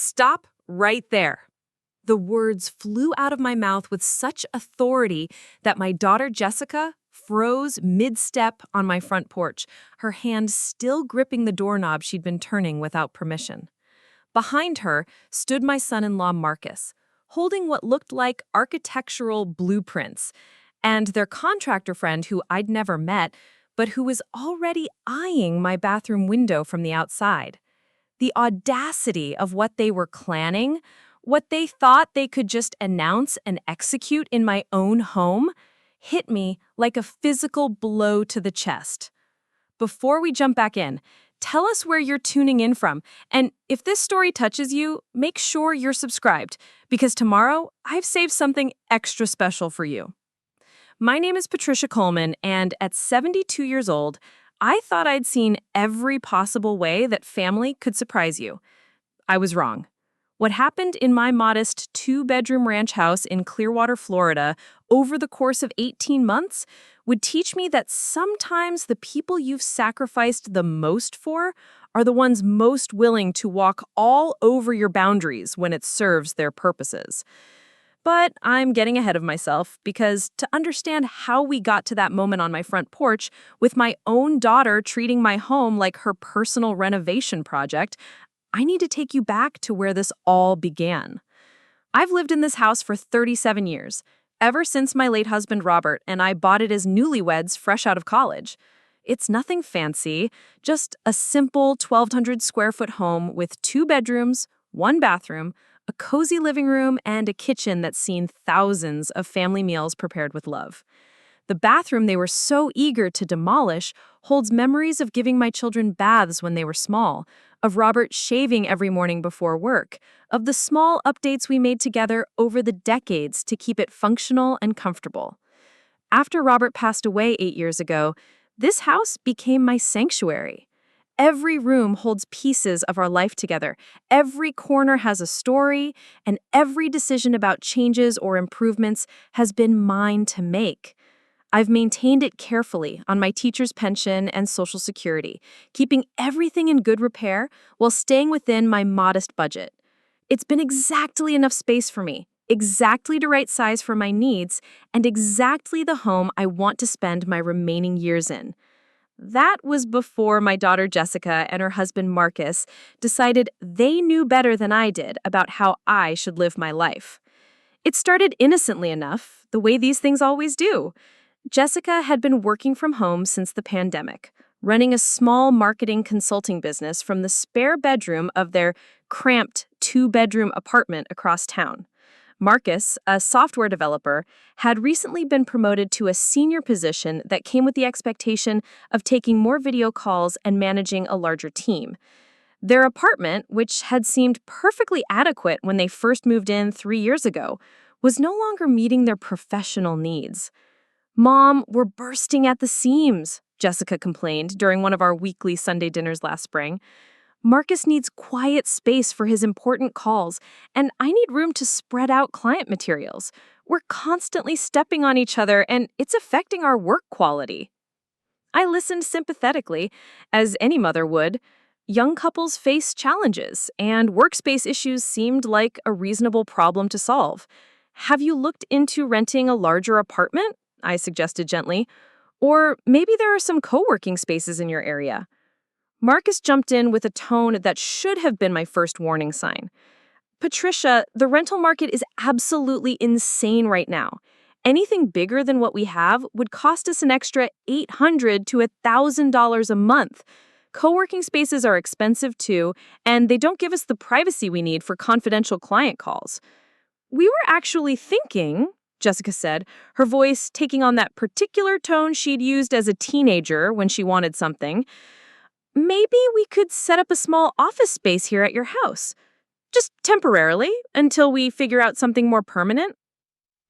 Stop right there. The words flew out of my mouth with such authority that my daughter Jessica froze mid-step on my front porch, her hand still gripping the doorknob she'd been turning without permission. Behind her stood my son-in-law Marcus, holding what looked like architectural blueprints, and their contractor friend who I'd never met, but who was already eyeing my bathroom window from the outside. The audacity of what they were planning, what they thought they could just announce and execute in my own home, hit me like a physical blow to the chest. Before we jump back in, tell us where you're tuning in from, and if this story touches you, make sure you're subscribed, because tomorrow I've saved something extra special for you. My name is Patricia Coleman, and at 72 years old, I thought I'd seen every possible way that family could surprise you. I was wrong. What happened in my modest two-bedroom ranch house in Clearwater, Florida, over the course of 18 months would teach me that sometimes the people you've sacrificed the most for are the ones most willing to walk all over your boundaries when it serves their purposes. But I'm getting ahead of myself because to understand how we got to that moment on my front porch with my own daughter treating my home like her personal renovation project, I need to take you back to where this all began. I've lived in this house for 37 years, ever since my late husband Robert and I bought it as newlyweds fresh out of college. It's nothing fancy, just a simple 1,200 square foot home with 2 bedrooms, 1 bathroom, a cozy living room, and a kitchen that's seen thousands of family meals prepared with love. The bathroom they were so eager to demolish holds memories of giving my children baths when they were small, of Robert shaving every morning before work, of the small updates we made together over the decades to keep it functional and comfortable. After Robert passed away 8 years ago, this house became my sanctuary. Every room holds pieces of our life together. Every corner has a story, and every decision about changes or improvements has been mine to make. I've maintained it carefully on my teacher's pension and Social Security, keeping everything in good repair while staying within my modest budget. It's been exactly enough space for me, exactly the right size for my needs, and exactly the home I want to spend my remaining years in. That was before my daughter Jessica and her husband Marcus decided they knew better than I did about how I should live my life. It started innocently enough, the way these things always do. Jessica had been working from home since the pandemic, running a small marketing consulting business from the spare bedroom of their cramped 2-bedroom apartment across town. Marcus, a software developer, had recently been promoted to a senior position that came with the expectation of taking more video calls and managing a larger team. Their apartment, which had seemed perfectly adequate when they first moved in 3 years ago, was no longer meeting their professional needs. "Mom, we're bursting at the seams," Jessica complained during one of our weekly Sunday dinners last spring. "Marcus needs quiet space for his important calls, and I need room to spread out client materials. We're constantly stepping on each other, and it's affecting our work quality." I listened sympathetically, as any mother would. Young couples face challenges, and workspace issues seemed like a reasonable problem to solve. "Have you looked into renting a larger apartment?" I suggested gently. "Or maybe there are some co-working spaces in your area." Marcus jumped in with a tone that should have been my first warning sign. "Patricia, the rental market is absolutely insane right now. Anything bigger than what we have would cost us an extra $800 to $1,000 a month. Co-working spaces are expensive too, and they don't give us the privacy we need for confidential client calls." "We were actually thinking," Jessica said, her voice taking on that particular tone she'd used as a teenager when she wanted something, "maybe we could set up a small office space here at your house. Just temporarily, until we figure out something more permanent."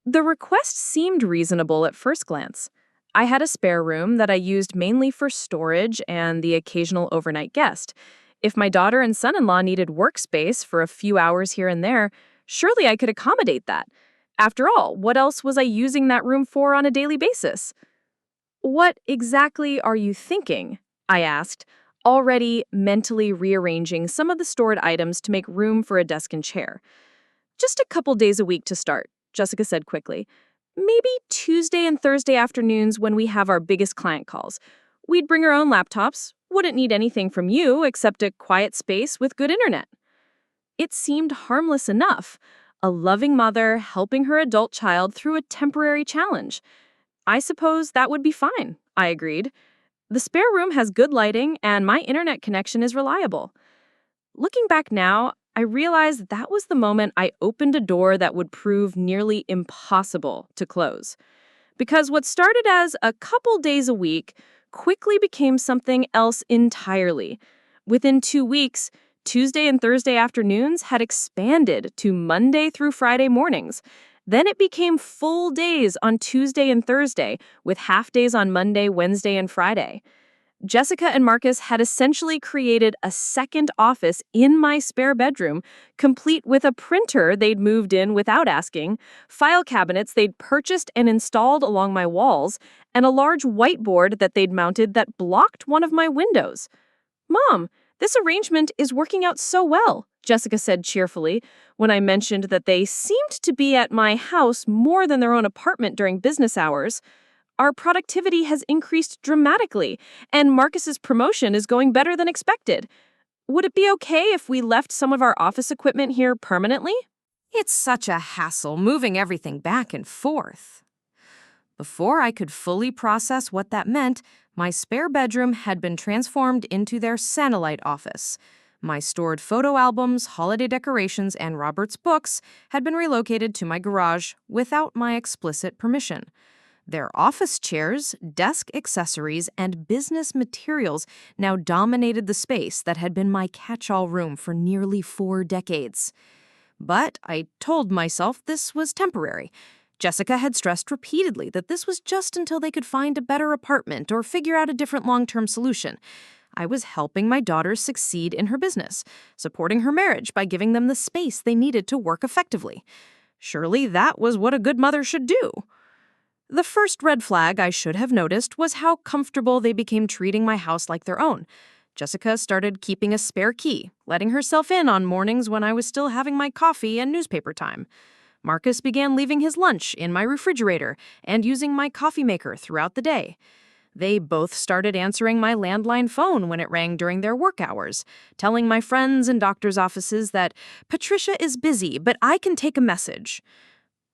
The request seemed reasonable at first glance. I had a spare room that I used mainly for storage and the occasional overnight guest. If my daughter and son-in-law needed workspace for a few hours here and there, surely I could accommodate that. After all, what else was I using that room for on a daily basis? "What exactly are you thinking?" I asked, already mentally rearranging some of the stored items to make room for a desk and chair. Just a couple days a week to start, Jessica said quickly. Maybe Tuesday and Thursday afternoons when we have our biggest client calls. We'd bring our own laptops, wouldn't need anything from you except a quiet space with good internet. It seemed harmless enough, a loving mother helping her adult child through a temporary challenge. I suppose that would be fine, I agreed. The spare room has good lighting and my internet connection is reliable. Looking back now, I realized that was the moment I opened a door that would prove nearly impossible to close. Because what started as a couple days a week quickly became something else entirely. Within 2 weeks, Tuesday and Thursday afternoons had expanded to Monday through Friday mornings. Then it became full days on Tuesday and Thursday, with half days on Monday, Wednesday, and Friday. Jessica and Marcus had essentially created a second office in my spare bedroom, complete with a printer they'd moved in without asking, file cabinets they'd purchased and installed along my walls, and a large whiteboard that they'd mounted that blocked one of my windows. "Mom, this arrangement is working out so well," Jessica said cheerfully when I mentioned that they seemed to be at my house more than their own apartment during business hours. "Our productivity has increased dramatically, and Marcus's promotion is going better than expected. Would it be okay if we left some of our office equipment here permanently?" It's such a hassle moving everything back and forth. Before I could fully process what that meant, my spare bedroom had been transformed into their satellite office. My stored photo albums, holiday decorations, and Robert's books had been relocated to my garage without my explicit permission. Their office chairs, desk accessories, and business materials now dominated the space that had been my catch-all room for nearly 4 decades. But I told myself this was temporary. Jessica had stressed repeatedly that this was just until they could find a better apartment or figure out a different long-term solution. I was helping my daughter succeed in her business, supporting her marriage by giving them the space they needed to work effectively. Surely that was what a good mother should do. The first red flag I should have noticed was how comfortable they became treating my house like their own. Jessica started keeping a spare key, letting herself in on mornings when I was still having my coffee and newspaper time. Marcus began leaving his lunch in my refrigerator and using my coffee maker throughout the day. They both started answering my landline phone when it rang during their work hours, telling my friends and doctors' offices that Patricia is busy, but I can take a message.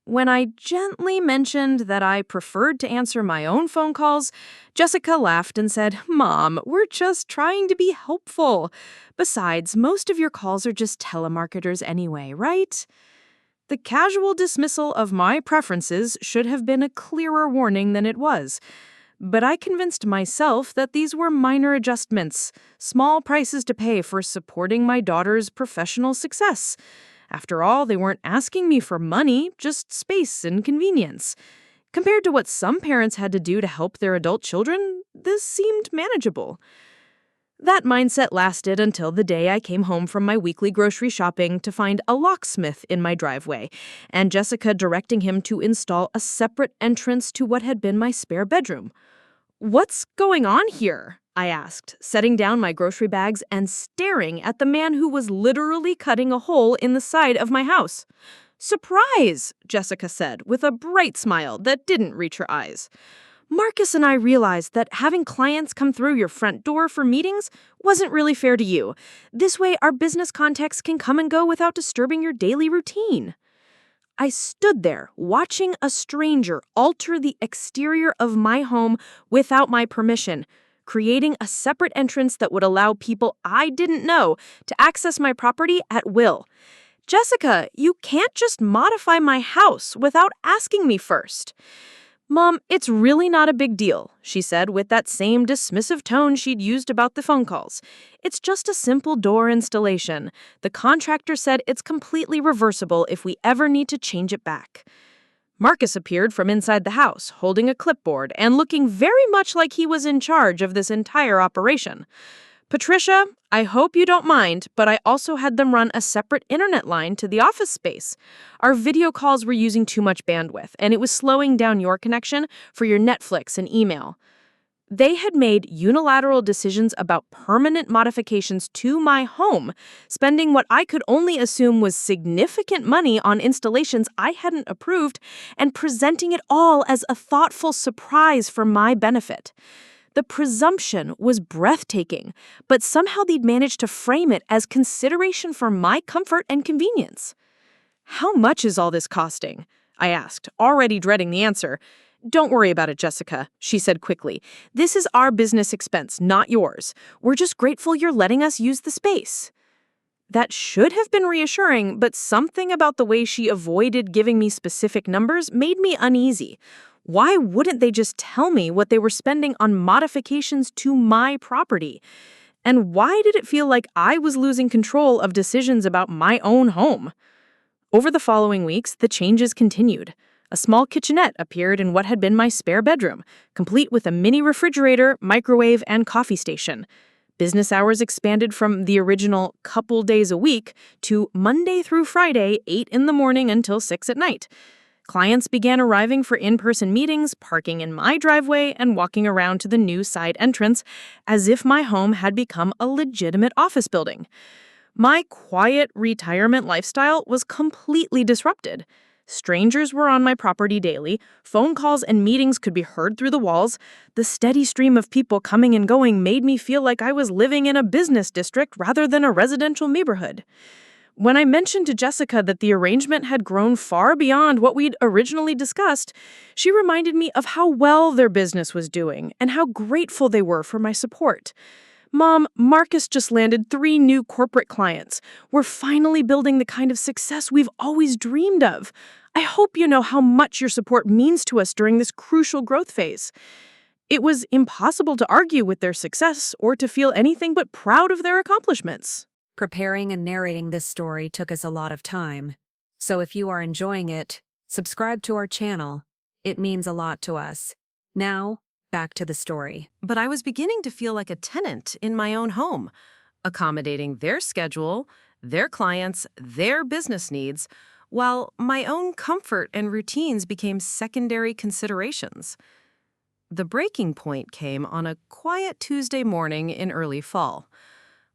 When I gently mentioned that I preferred to answer my own phone calls, Jessica laughed and said, "Mom, we're just trying to be helpful. Besides, most of your calls are just telemarketers anyway, right?" The casual dismissal of my preferences should have been a clearer warning than it was. But I convinced myself that these were minor adjustments, small prices to pay for supporting my daughter's professional success. After all, they weren't asking me for money, just space and convenience. Compared to what some parents had to do to help their adult children, this seemed manageable. That mindset lasted until the day I came home from my weekly grocery shopping to find a locksmith in my driveway, and Jessica directing him to install a separate entrance to what had been my spare bedroom. "What's going on here?" I asked, setting down my grocery bags and staring at the man who was literally cutting a hole in the side of my house. "Surprise!" Jessica said, with a bright smile that didn't reach her eyes. "Marcus and I realized that having clients come through your front door for meetings wasn't really fair to you. This way, our business contacts can come and go without disturbing your daily routine." I stood there, watching a stranger alter the exterior of my home without my permission, creating a separate entrance that would allow people I didn't know to access my property at will. "Jessica, you can't just modify my house without asking me first." "Mom, it's really not a big deal," she said with that same dismissive tone she'd used about the phone calls. "It's just a simple door installation. The contractor said it's completely reversible if we ever need to change it back." Marcus appeared from inside the house, holding a clipboard and looking very much like he was in charge of this entire operation. "Patricia, I hope you don't mind, but I also had them run a separate internet line to the office space. Our video calls were using too much bandwidth, and it was slowing down your connection for your Netflix and email." They had made unilateral decisions about permanent modifications to my home, spending what I could only assume was significant money on installations I hadn't approved, and presenting it all as a thoughtful surprise for my benefit. The presumption was breathtaking, but somehow they'd managed to frame it as consideration for my comfort and convenience. "How much is all this costing?" I asked, already dreading the answer. "Don't worry about it, Jessica," she said quickly. "This is our business expense, not yours. We're just grateful you're letting us use the space." That should have been reassuring, but something about the way she avoided giving me specific numbers made me uneasy. Why wouldn't they just tell me what they were spending on modifications to my property? And why did it feel like I was losing control of decisions about my own home? Over the following weeks, the changes continued. A small kitchenette appeared in what had been my spare bedroom, complete with a mini refrigerator, microwave, and coffee station. Business hours expanded from the original couple days a week to Monday through Friday, 8 in the morning until 6 at night. Clients began arriving for in-person meetings, parking in my driveway, and walking around to the new side entrance as if my home had become a legitimate office building. My quiet retirement lifestyle was completely disrupted. Strangers were on my property daily, phone calls and meetings could be heard through the walls. The steady stream of people coming and going made me feel like I was living in a business district rather than a residential neighborhood. When I mentioned to Jessica that the arrangement had grown far beyond what we'd originally discussed, she reminded me of how well their business was doing and how grateful they were for my support. "Mom, Marcus just landed 3 new corporate clients. We're finally building the kind of success we've always dreamed of. I hope you know how much your support means to us during this crucial growth phase." It was impossible to argue with their success or to feel anything but proud of their accomplishments. Preparing and narrating this story took us a lot of time. So if you are enjoying it, subscribe to our channel. It means a lot to us. Now, back to the story. But I was beginning to feel like a tenant in my own home, accommodating their schedule, their clients, their business needs, while my own comfort and routines became secondary considerations. The breaking point came on a quiet Tuesday morning in early fall.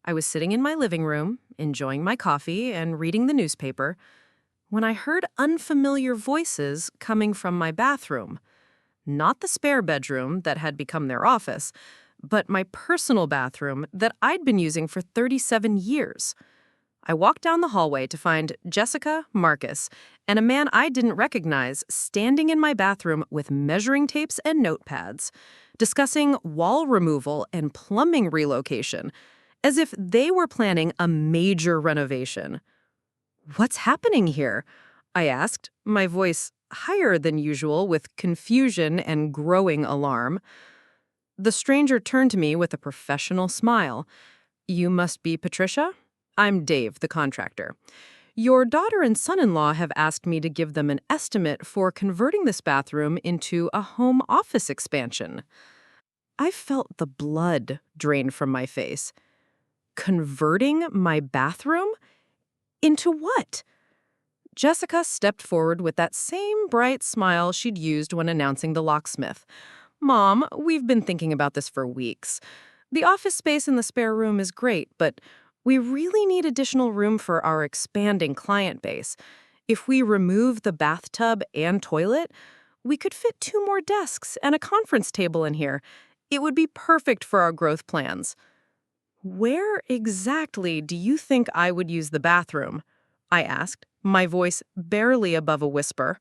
I was sitting in my living room, enjoying my coffee and reading the newspaper, when I heard unfamiliar voices coming from my bathroom. Not the spare bedroom that had become their office, but my personal bathroom that I'd been using for 37 years. I walked down the hallway to find Jessica, Marcus, and a man I didn't recognize standing in my bathroom with measuring tapes and notepads, discussing wall removal and plumbing relocation, as if they were planning a major renovation. "What's happening here?" I asked, my voice higher than usual with confusion and growing alarm. The stranger turned to me with a professional smile. "You must be Patricia? I'm Dave, the contractor. Your daughter and son-in-law have asked me to give them an estimate for converting this bathroom into a home office expansion." I felt the blood drain from my face. Converting my bathroom? Into what? Jessica stepped forward with that same bright smile she'd used when announcing the locksmith. "Mom, we've been thinking about this for weeks. The office space in the spare room is great, but we really need additional room for our expanding client base. If we remove the bathtub and toilet, we could fit 2 more desks and a conference table in here. It would be perfect for our growth plans." "Where exactly do you think I would use the bathroom?" I asked, my voice barely above a whisper.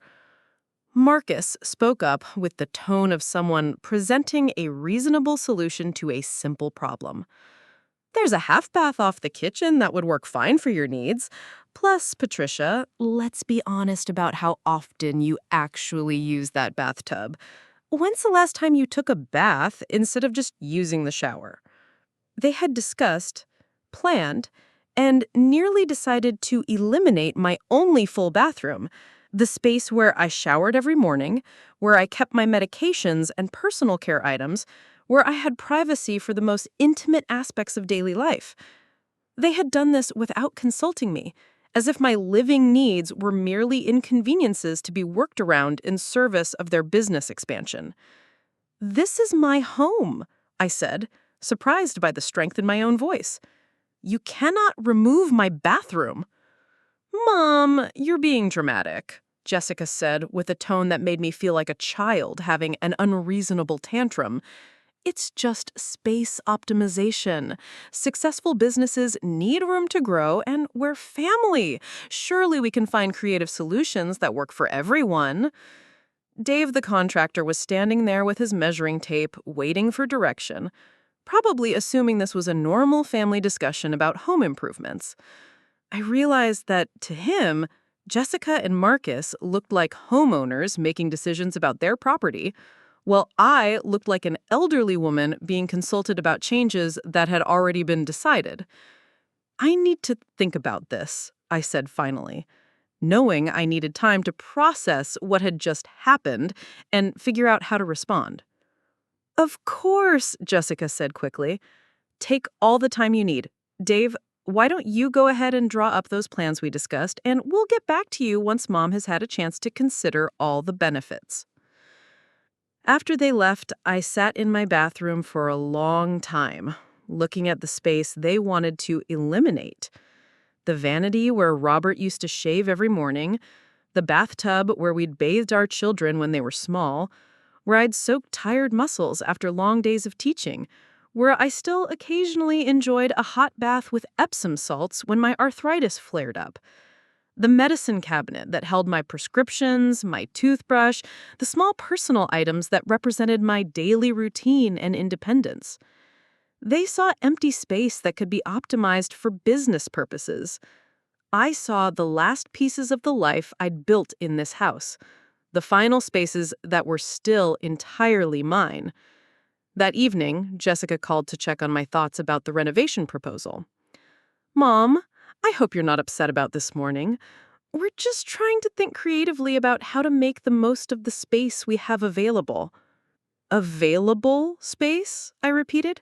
Marcus spoke up with the tone of someone presenting a reasonable solution to a simple problem. "There's a half bath off the kitchen that would work fine for your needs. Plus, Patricia, let's be honest about how often you actually use that bathtub. When's the last time you took a bath instead of just using the shower?" They had discussed, planned, and nearly decided to eliminate my only full bathroom, the space where I showered every morning, where I kept my medications and personal care items, where I had privacy for the most intimate aspects of daily life. They had done this without consulting me, as if my living needs were merely inconveniences to be worked around in service of their business expansion. "This is my home," I said, surprised by the strength in my own voice. "You cannot remove my bathroom." "Mom, you're being dramatic," Jessica said with a tone that made me feel like a child having an unreasonable tantrum. "It's just space optimization. Successful businesses need room to grow, and we're family. Surely we can find creative solutions that work for everyone." Dave, the contractor, was standing there with his measuring tape, waiting for direction, probably assuming this was a normal family discussion about home improvements. I realized that, to him, Jessica and Marcus looked like homeowners making decisions about their property, while I looked like an elderly woman being consulted about changes that had already been decided. "I need to think about this," I said finally, knowing I needed time to process what had just happened and figure out how to respond. "Of course," Jessica said quickly. "Take all the time you need. Dave, why don't you go ahead and draw up those plans we discussed, and we'll get back to you once Mom has had a chance to consider all the benefits." After they left, I sat in my bathroom for a long time, looking at the space they wanted to eliminate. The vanity where Robert used to shave every morning, the bathtub where we'd bathed our children when they were small, where I'd soaked tired muscles after long days of teaching, where I still occasionally enjoyed a hot bath with Epsom salts when my arthritis flared up. The medicine cabinet that held my prescriptions, my toothbrush, the small personal items that represented my daily routine and independence. They saw empty space that could be optimized for business purposes. I saw the last pieces of the life I'd built in this house, the final spaces that were still entirely mine. That evening, Jessica called to check on my thoughts about the renovation proposal. "Mom, I hope you're not upset about this morning. We're just trying to think creatively about how to make the most of the space we have available." "Available space?" I repeated.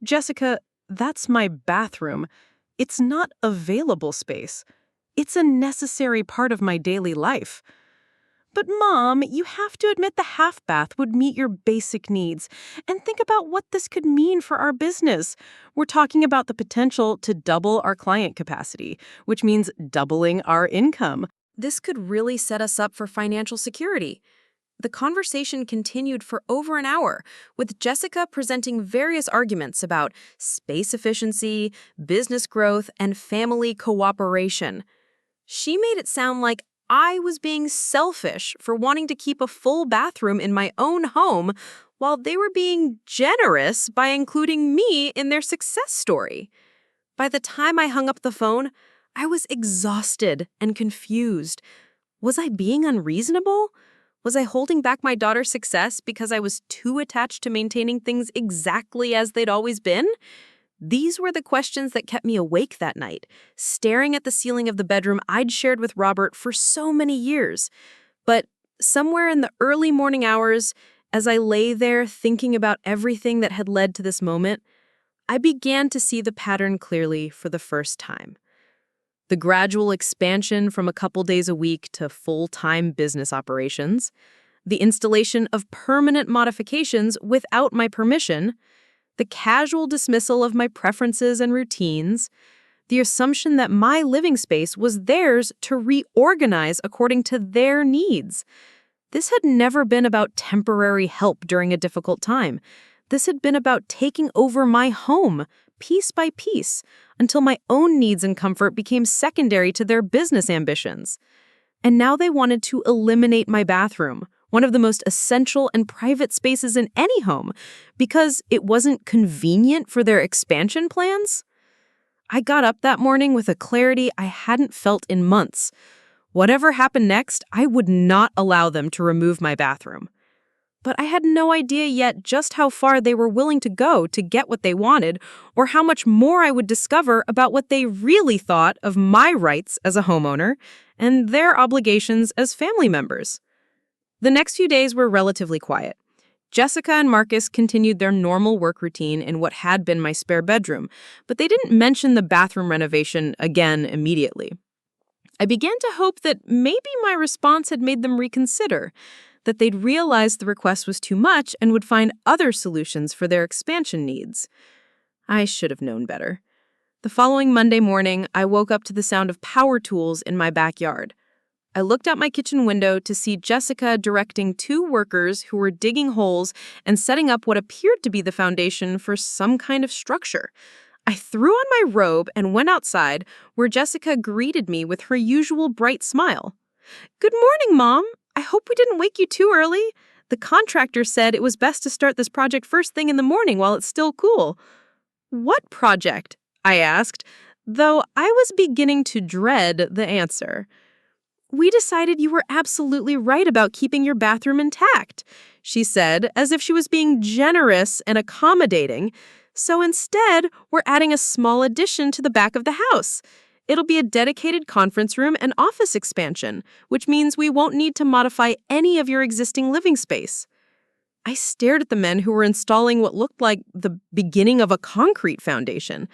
"Jessica, that's my bathroom. It's not available space. It's a necessary part of my daily life." "But Mom, you have to admit the half bath would meet your basic needs. And think about what this could mean for our business. We're talking about the potential to double our client capacity, which means doubling our income. This could really set us up for financial security." The conversation continued for over an hour, with Jessica presenting various arguments about space efficiency, business growth, and family cooperation. She made it sound like I was being selfish for wanting to keep a full bathroom in my own home, while they were being generous by including me in their success story. By the time I hung up the phone, I was exhausted and confused. Was I being unreasonable? Was I holding back my daughter's success because I was too attached to maintaining things exactly as they'd always been? These were the questions that kept me awake that night, staring at the ceiling of the bedroom I'd shared with Robert for so many years. But somewhere in the early morning hours, as I lay there thinking about everything that had led to this moment, I began to see the pattern clearly for the first time. The gradual expansion from a couple days a week to full-time business operations, the installation of permanent modifications without my permission, the casual dismissal of my preferences and routines, the assumption that my living space was theirs to reorganize according to their needs. This had never been about temporary help during a difficult time. This had been about taking over my home, piece by piece, until my own needs and comfort became secondary to their business ambitions. And now they wanted to eliminate my bathroom, one of the most essential and private spaces in any home, because it wasn't convenient for their expansion plans? I got up that morning with a clarity I hadn't felt in months. Whatever happened next, I would not allow them to remove my bathroom. But I had no idea yet just how far they were willing to go to get what they wanted, or how much more I would discover about what they really thought of my rights as a homeowner and their obligations as family members. The next few days were relatively quiet. Jessica and Marcus continued their normal work routine in what had been my spare bedroom, but they didn't mention the bathroom renovation again immediately. I began to hope that maybe my response had made them reconsider. that they'd realized the request was too much and would find other solutions for their expansion needs. I should have known better. The following Monday morning, I woke up to the sound of power tools in my backyard. I looked out my kitchen window to see Jessica directing 2 workers who were digging holes and setting up what appeared to be the foundation for some kind of structure. I threw on my robe and went outside, where Jessica greeted me with her usual bright smile. "Good morning, Mom. I hope we didn't wake you too early. The contractor said it was best to start this project first thing in the morning while it's still cool." "What project?" I asked, though I was beginning to dread the answer. "We decided you were absolutely right about keeping your bathroom intact," she said, as if she was being generous and accommodating. "So instead, we're adding a small addition to the back of the house. It'll be a dedicated conference room and office expansion, which means we won't need to modify any of your existing living space." I stared at the men who were installing what looked like the beginning of a concrete foundation.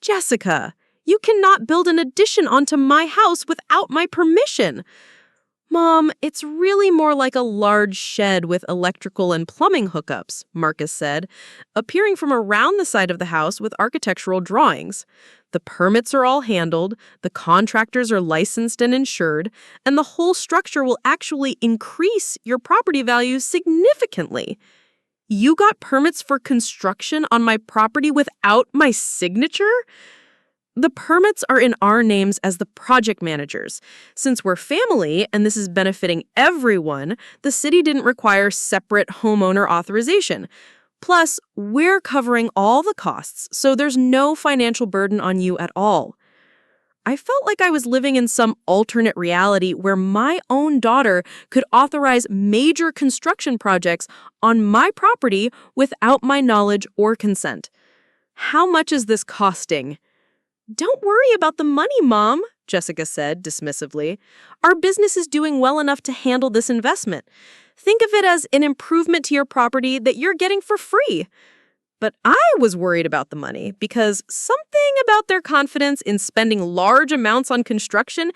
"Jessica, you cannot build an addition onto my house without my permission." "Mom, it's really more like a large shed with electrical and plumbing hookups," Marcus said, appearing from around the side of the house with architectural drawings. "The permits are all handled, the contractors are licensed and insured, and the whole structure will actually increase your property value significantly." "You got permits for construction on my property without my signature?" "The permits are in our names as the project managers. Since we're family and this is benefiting everyone, the city didn't require separate homeowner authorization. Plus, we're covering all the costs, so there's no financial burden on you at all." I felt like I was living in some alternate reality where my own daughter could authorize major construction projects on my property without my knowledge or consent. "How much is this costing?" "Don't worry about the money, Mom," Jessica said dismissively. "Our business is doing well enough to handle this investment. Think of it as an improvement to your property that you're getting for free." But I was worried about the money because something about their confidence in spending large amounts on construction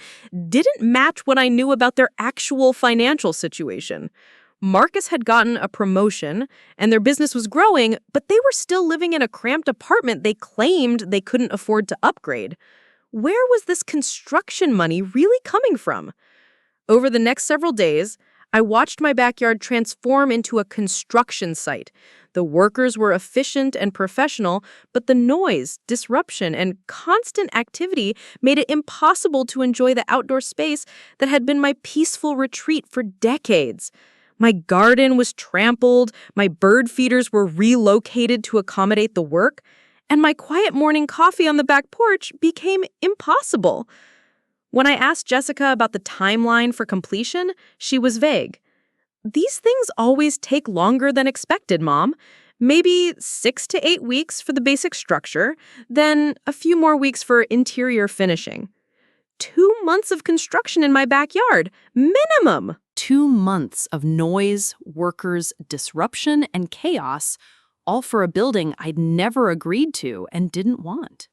didn't match what I knew about their actual financial situation. Marcus had gotten a promotion and their business was growing, but they were still living in a cramped apartment they claimed they couldn't afford to upgrade. Where was this construction money really coming from? Over the next several days, I watched my backyard transform into a construction site. The workers were efficient and professional, but the noise, disruption, and constant activity made it impossible to enjoy the outdoor space that had been my peaceful retreat for decades. My garden was trampled, my bird feeders were relocated to accommodate the work, and my quiet morning coffee on the back porch became impossible. When I asked Jessica about the timeline for completion, she was vague. "These things always take longer than expected, Mom. Maybe 6 to 8 weeks for the basic structure, then a few more weeks for interior finishing." 2 months of construction in my backyard, minimum. 2 months of noise, workers, disruption, and chaos, all for a building I'd never agreed to and didn't want.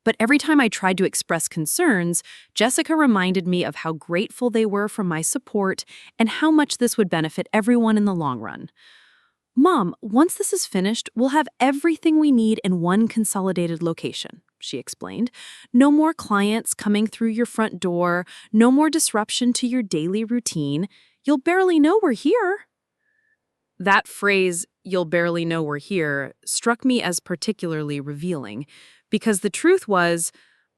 But every time I tried to express concerns, Jessica reminded me of how grateful they were for my support and how much this would benefit everyone in the long run. "Mom, once this is finished, we'll have everything we need in one consolidated location," she explained. "No more clients coming through your front door, no more disruption to your daily routine. You'll barely know we're here." That phrase, "you'll barely know we're here," struck me as particularly revealing, because the truth was,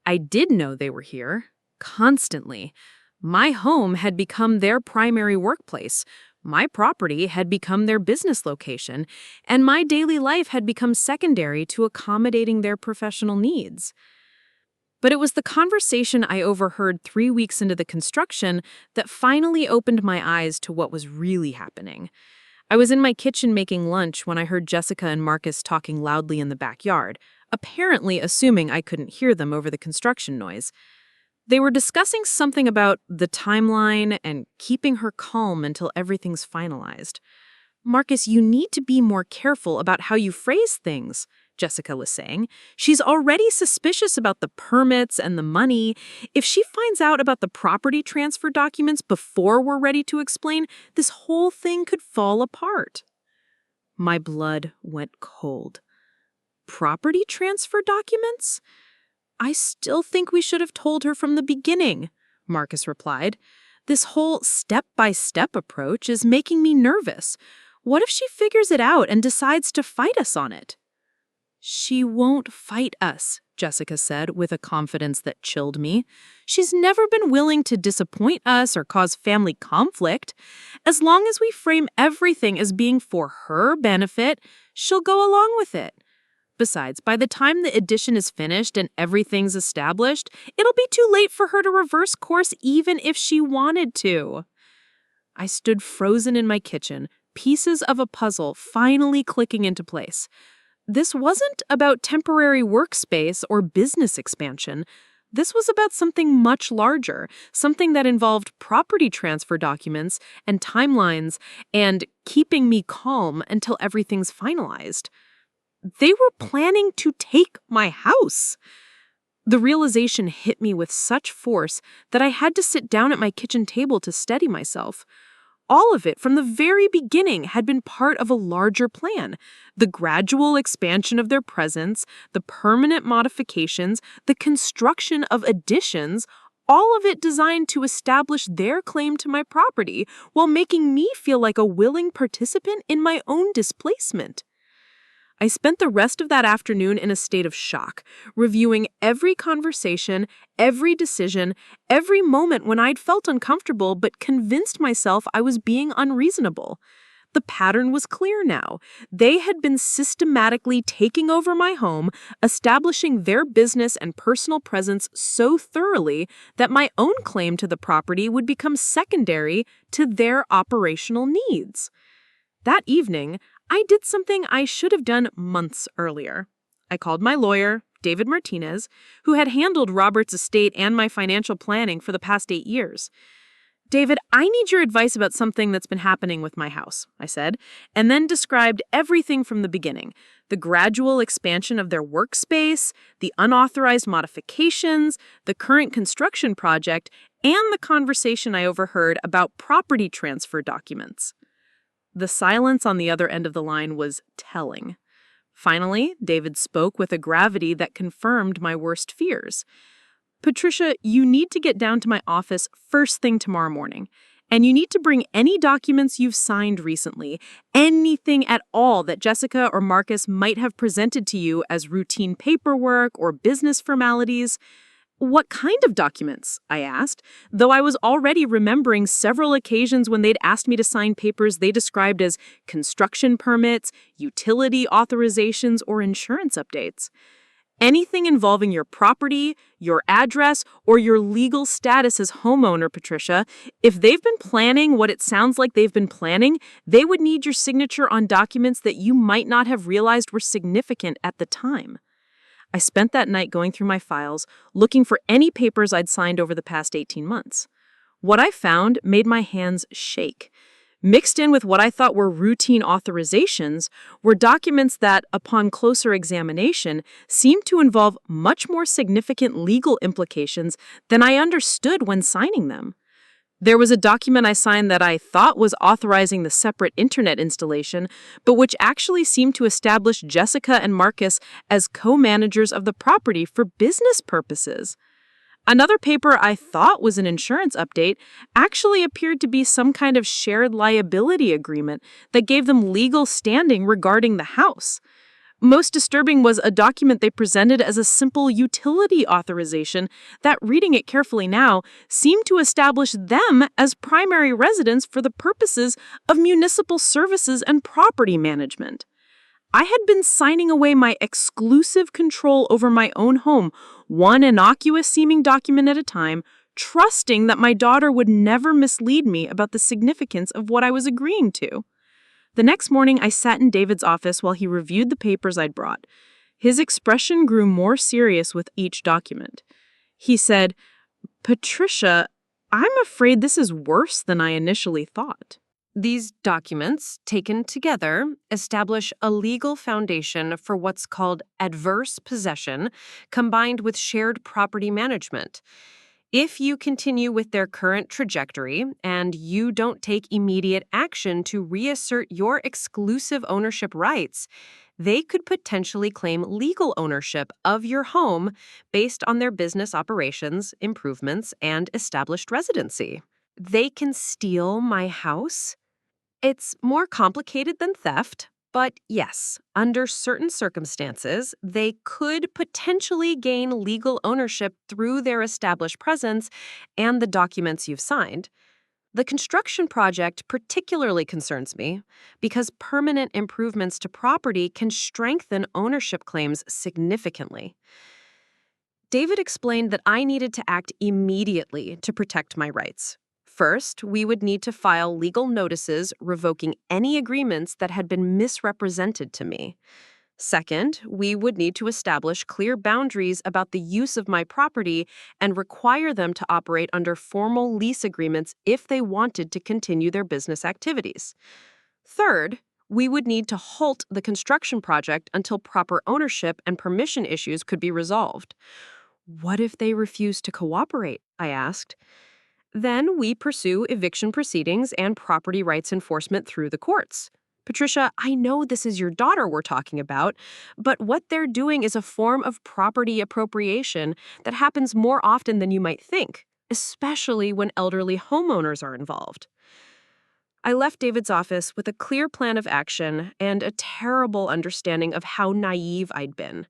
I did know they were here, constantly. My home had become their primary workplace, my property had become their business location, and my daily life had become secondary to accommodating their professional needs. But it was the conversation I overheard 3 weeks into the construction that finally opened my eyes to what was really happening. I was in my kitchen making lunch when I heard Jessica and Marcus talking loudly in the backyard, apparently assuming I couldn't hear them over the construction noise. They were discussing something about the timeline and keeping her calm until everything's finalized. "Marcus, you need to be more careful about how you phrase things," Jessica was saying. She's already suspicious about the permits and the money. If she finds out about the property transfer documents before we're ready to explain, this whole thing could fall apart. My blood went cold. Property transfer documents? I still think we should have told her from the beginning, Marcus replied. This whole step-by-step approach is making me nervous. What if she figures it out and decides to fight us on it? She won't fight us, Jessica said with a confidence that chilled me. She's never been willing to disappoint us or cause family conflict. As long as we frame everything as being for her benefit, she'll go along with it. Besides, by the time the addition is finished and everything's established, it'll be too late for her to reverse course even if she wanted to. I stood frozen in my kitchen, pieces of a puzzle finally clicking into place. This wasn't about temporary workspace or business expansion. This was about something much larger, something that involved property transfer documents and timelines and keeping me calm until everything's finalized. They were planning to take my house. The realization hit me with such force that I had to sit down at my kitchen table to steady myself. All of it, from the very beginning, had been part of a larger plan. The gradual expansion of their presence, the permanent modifications, the construction of additions, all of it designed to establish their claim to my property while making me feel like a willing participant in my own displacement. I spent the rest of that afternoon in a state of shock, reviewing every conversation, every decision, every moment when I'd felt uncomfortable but convinced myself I was being unreasonable. The pattern was clear now. They had been systematically taking over my home, establishing their business and personal presence so thoroughly that my own claim to the property would become secondary to their operational needs. That evening, I did something I should have done months earlier. I called my lawyer, David Martinez, who had handled Robert's estate and my financial planning for the past 8 years. David, I need your advice about something that's been happening with my house, I said, and then described everything from the beginning. The gradual expansion of their workspace, the unauthorized modifications, the current construction project, and the conversation I overheard about property transfer documents. The silence on the other end of the line was telling. Finally, David spoke with a gravity that confirmed my worst fears. Patricia, you need to get down to my office first thing tomorrow morning, and you need to bring any documents you've signed recently, anything at all that Jessica or Marcus might have presented to you as routine paperwork or business formalities. What kind of documents? I asked, though I was already remembering several occasions when they'd asked me to sign papers they described as construction permits, utility authorizations, or insurance updates. Anything involving your property, your address, or your legal status as homeowner, Patricia. If they've been planning what it sounds like they've been planning, they would need your signature on documents that you might not have realized were significant at the time. I spent that night going through my files, looking for any papers I'd signed over the past 18 months. What I found made my hands shake. Mixed in with what I thought were routine authorizations were documents that, upon closer examination, seemed to involve much more significant legal implications than I understood when signing them. There was a document I signed that I thought was authorizing the separate internet installation, but which actually seemed to establish Jessica and Marcus as co-managers of the property for business purposes. Another paper I thought was an insurance update actually appeared to be some kind of shared liability agreement that gave them legal standing regarding the house. Most disturbing was a document they presented as a simple utility authorization that, reading it carefully now, seemed to establish them as primary residents for the purposes of municipal services and property management. I had been signing away my exclusive control over my own home, one innocuous-seeming document at a time, trusting that my daughter would never mislead me about the significance of what I was agreeing to. The next morning, I sat in David's office while he reviewed the papers I'd brought. His expression grew more serious with each document. He said, "Patricia, I'm afraid this is worse than I initially thought." These documents, taken together, establish a legal foundation for what's called adverse possession combined with shared property management. If you continue with their current trajectory and you don't take immediate action to reassert your exclusive ownership rights, they could potentially claim legal ownership of your home based on their business operations, improvements, and established residency. They can steal my house. It's more complicated than theft, but yes, under certain circumstances, they could potentially gain legal ownership through their established presence and the documents you've signed. The construction project particularly concerns me because permanent improvements to property can strengthen ownership claims significantly. David explained that I needed to act immediately to protect my rights. First, we would need to file legal notices revoking any agreements that had been misrepresented to me. Second, we would need to establish clear boundaries about the use of my property and require them to operate under formal lease agreements if they wanted to continue their business activities. Third, we would need to halt the construction project until proper ownership and permission issues could be resolved. What if they refuse to cooperate? I asked. Then we pursue eviction proceedings and property rights enforcement through the courts. Patricia, I know this is your daughter we're talking about, but what they're doing is a form of property appropriation that happens more often than you might think, especially when elderly homeowners are involved. I left David's office with a clear plan of action and a terrible understanding of how naive I'd been.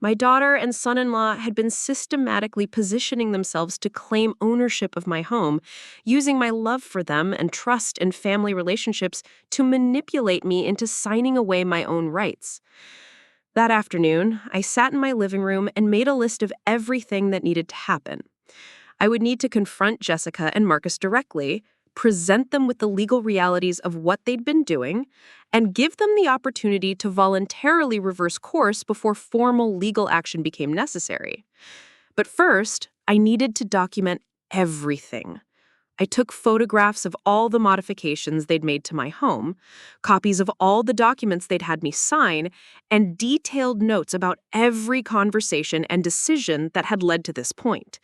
My daughter and son-in-law had been systematically positioning themselves to claim ownership of my home, using my love for them and trust in family relationships to manipulate me into signing away my own rights. That afternoon, I sat in my living room and made a list of everything that needed to happen. I would need to confront Jessica and Marcus directly, present them with the legal realities of what they'd been doing, and give them the opportunity to voluntarily reverse course before formal legal action became necessary. But first, I needed to document everything. I took photographs of all the modifications they'd made to my home, copies of all the documents they'd had me sign, and detailed notes about every conversation and decision that had led to this point.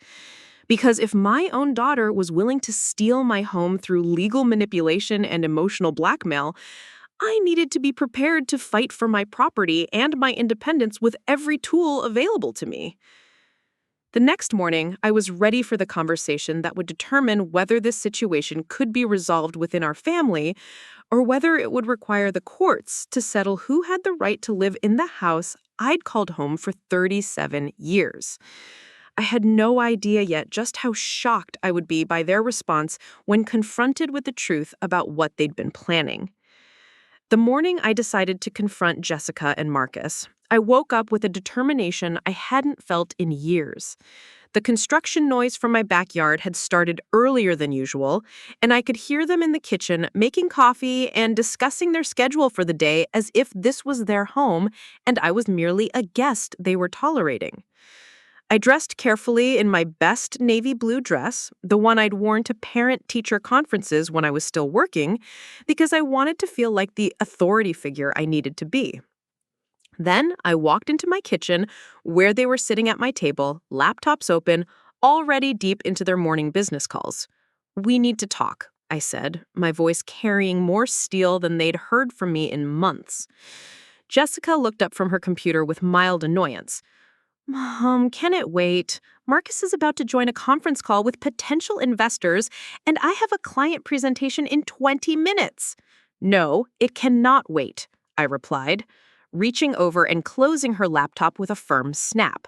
Because if my own daughter was willing to steal my home through legal manipulation and emotional blackmail, I needed to be prepared to fight for my property and my independence with every tool available to me. The next morning, I was ready for the conversation that would determine whether this situation could be resolved within our family or whether it would require the courts to settle who had the right to live in the house I'd called home for 37 years. I had no idea yet just how shocked I would be by their response when confronted with the truth about what they'd been planning. The morning I decided to confront Jessica and Marcus, I woke up with a determination I hadn't felt in years. The construction noise from my backyard had started earlier than usual, and I could hear them in the kitchen making coffee and discussing their schedule for the day as if this was their home and I was merely a guest they were tolerating. I dressed carefully in my best navy blue dress, the one I'd worn to parent-teacher conferences when I was still working, because I wanted to feel like the authority figure I needed to be. Then I walked into my kitchen, where they were sitting at my table, laptops open, already deep into their morning business calls. "We need to talk," I said, my voice carrying more steel than they'd heard from me in months. Jessica looked up from her computer with mild annoyance. "Mom, can it wait? Marcus is about to join a conference call with potential investors, and I have a client presentation in 20 minutes. "No, it cannot wait," I replied, reaching over and closing her laptop with a firm snap.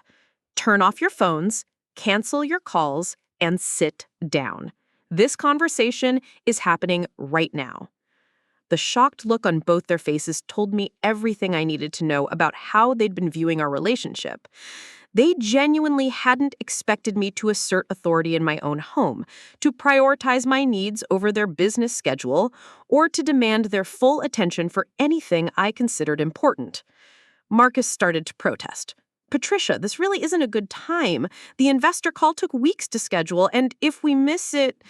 "Turn off your phones, cancel your calls, and sit down. This conversation is happening right now." The shocked look on both their faces told me everything I needed to know about how they'd been viewing our relationship. They genuinely hadn't expected me to assert authority in my own home, to prioritize my needs over their business schedule, or to demand their full attention for anything I considered important. Marcus started to protest. "Patricia, this really isn't a good time. The investor call took weeks to schedule, and if we miss it,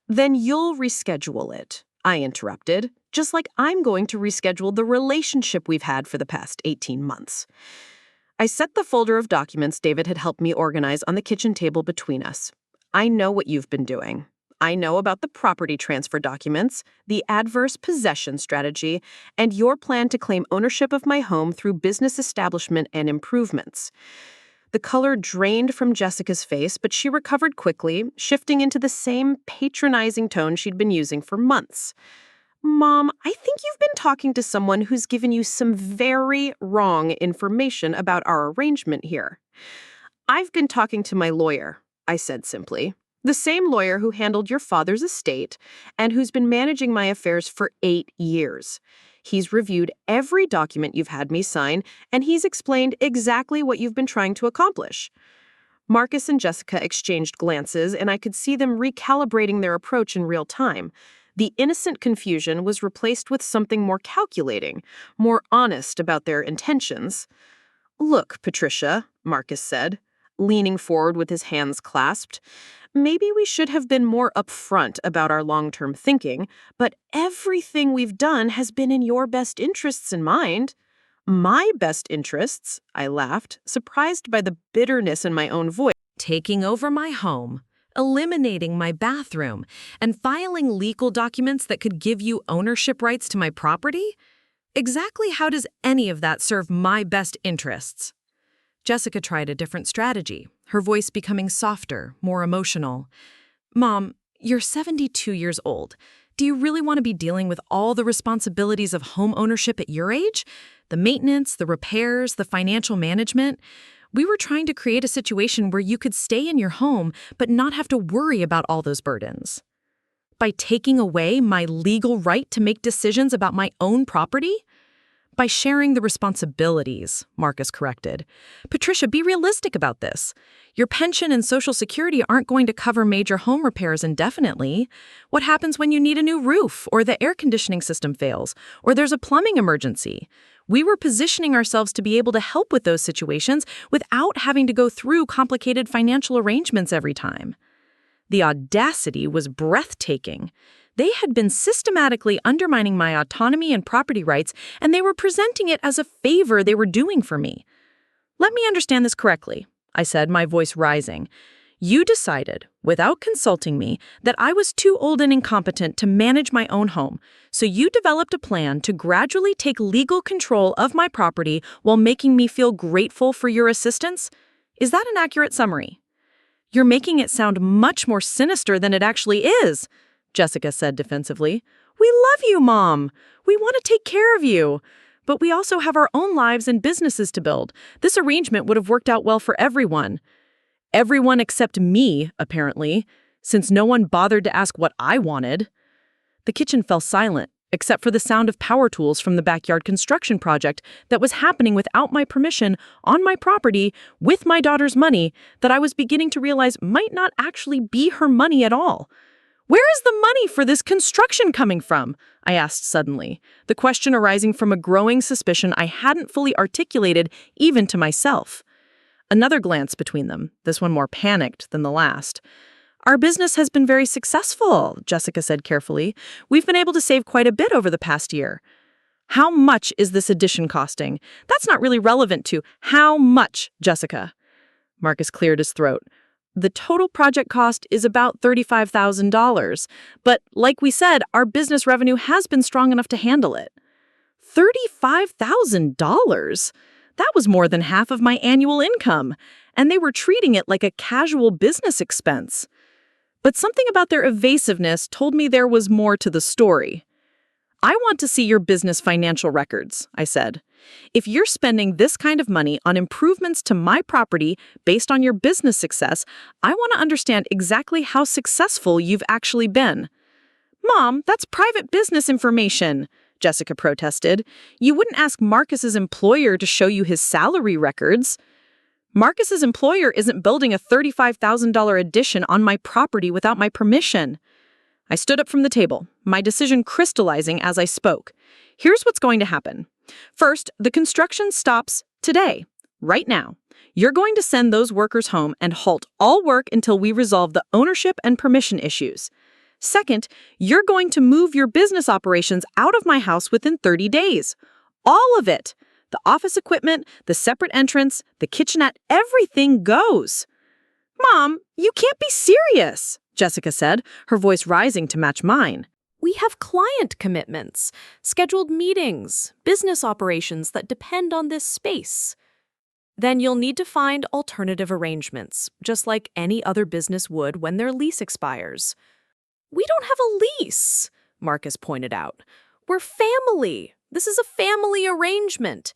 then you'll reschedule it," I interrupted, just like I'm going to reschedule the relationship we've had for the past 18 months. I set the folder of documents David had helped me organize on the kitchen table between us. I know what you've been doing. I know about the property transfer documents, the adverse possession strategy, and your plan to claim ownership of my home through business establishment and improvements. The color drained from Jessica's face, but she recovered quickly, shifting into the same patronizing tone she'd been using for months. Mom, I think you've been talking to someone who's given you some very wrong information about our arrangement here. I've been talking to my lawyer, I said simply. The same lawyer who handled your father's estate and who's been managing my affairs for 8 years. He's reviewed every document you've had me sign, and he's explained exactly what you've been trying to accomplish. Marcus and Jessica exchanged glances, and I could see them recalibrating their approach in real time. The innocent confusion was replaced with something more calculating, more honest about their intentions. Look, Patricia, Marcus said, leaning forward with his hands clasped, maybe we should have been more upfront about our long-term thinking, but everything we've done has been in your best interests in mind. My best interests, I laughed, surprised by the bitterness in my own voice. Taking over my home, eliminating my bathroom, and filing legal documents that could give you ownership rights to my property? Exactly how does any of that serve my best interests? Jessica tried a different strategy, her voice becoming softer, more emotional. Mom, you're 72 years old. Do you really want to be dealing with all the responsibilities of home ownership at your age? The maintenance, the repairs, the financial management? We were trying to create a situation where you could stay in your home but not have to worry about all those burdens. By taking away my legal right to make decisions about my own property? By sharing the responsibilities, Marcus corrected. Patricia, be realistic about this. Your pension and Social Security aren't going to cover major home repairs indefinitely. What happens when you need a new roof, or the air conditioning system fails, or there's a plumbing emergency? We were positioning ourselves to be able to help with those situations without having to go through complicated financial arrangements every time. The audacity was breathtaking. They had been systematically undermining my autonomy and property rights, and they were presenting it as a favor they were doing for me. Let me understand this correctly, I said, my voice rising. You decided, without consulting me, that I was too old and incompetent to manage my own home, so you developed a plan to gradually take legal control of my property while making me feel grateful for your assistance? Is that an accurate summary? You're making it sound much more sinister than it actually is, Jessica said defensively. We love you, Mom. We want to take care of you. But we also have our own lives and businesses to build. This arrangement would have worked out well for everyone. Everyone except me, apparently, since no one bothered to ask what I wanted. The kitchen fell silent, except for the sound of power tools from the backyard construction project that was happening without my permission on my property with my daughter's money that I was beginning to realize might not actually be her money at all. Where is the money for this construction coming from? I asked suddenly, the question arising from a growing suspicion I hadn't fully articulated even to myself. Another glance between them, this one more panicked than the last. Our business has been very successful, Jessica said carefully. We've been able to save quite a bit over the past year. How much is this addition costing? That's not really relevant to how much, Jessica. Marcus cleared his throat. The total project cost is about $35,000, but like we said, our business revenue has been strong enough to handle it. $35,000? That was more than half of my annual income, and they were treating it like a casual business expense. But something about their evasiveness told me there was more to the story. I want to see your business financial records, I said. If you're spending this kind of money on improvements to my property based on your business success, I want to understand exactly how successful you've actually been. Mom, that's private business information, Jessica protested. You wouldn't ask Marcus's employer to show you his salary records. Marcus's employer isn't building a $35,000 addition on my property without my permission. I stood up from the table, my decision crystallizing as I spoke. Here's what's going to happen. First, the construction stops today, right now. You're going to send those workers home and halt all work until we resolve the ownership and permission issues. Second, you're going to move your business operations out of my house within 30 days. All of it. The office equipment, the separate entrance, the kitchenette, everything goes. Mom, you can't be serious, Jessica said, her voice rising to match mine. We have client commitments, scheduled meetings, business operations that depend on this space. Then you'll need to find alternative arrangements, just like any other business would when their lease expires. We don't have a lease, Marcus pointed out. We're family. This is a family arrangement.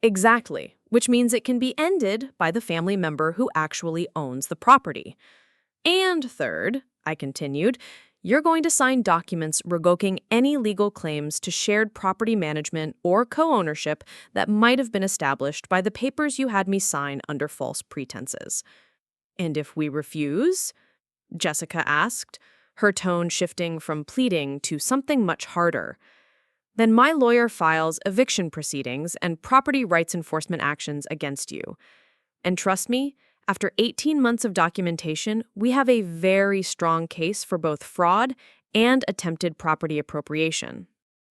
Exactly, which means it can be ended by the family member who actually owns the property. And third, I continued, you're going to sign documents revoking any legal claims to shared property management or co-ownership that might have been established by the papers you had me sign under false pretenses. And if we refuse? Jessica asked, her tone shifting from pleading to something much harder. Then my lawyer files eviction proceedings and property rights enforcement actions against you. And trust me, after 18 months of documentation, we have a very strong case for both fraud and attempted property appropriation.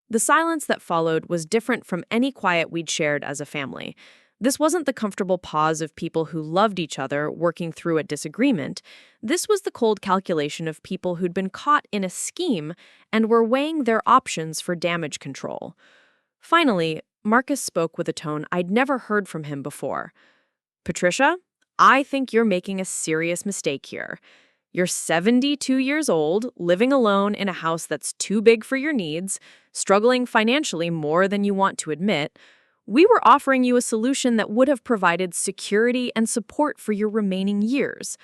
The silence that followed was different from any quiet we'd shared as a family. This wasn't the comfortable pause of people who loved each other working through a disagreement. This was the cold calculation of people who'd been caught in a scheme and were weighing their options for damage control. Finally, Marcus spoke with a tone I'd never heard from him before. Patricia, I think you're making a serious mistake here. You're 72 years old, living alone in a house that's too big for your needs, struggling financially more than you want to admit. We were offering you a solution that would have provided security and support for your remaining years.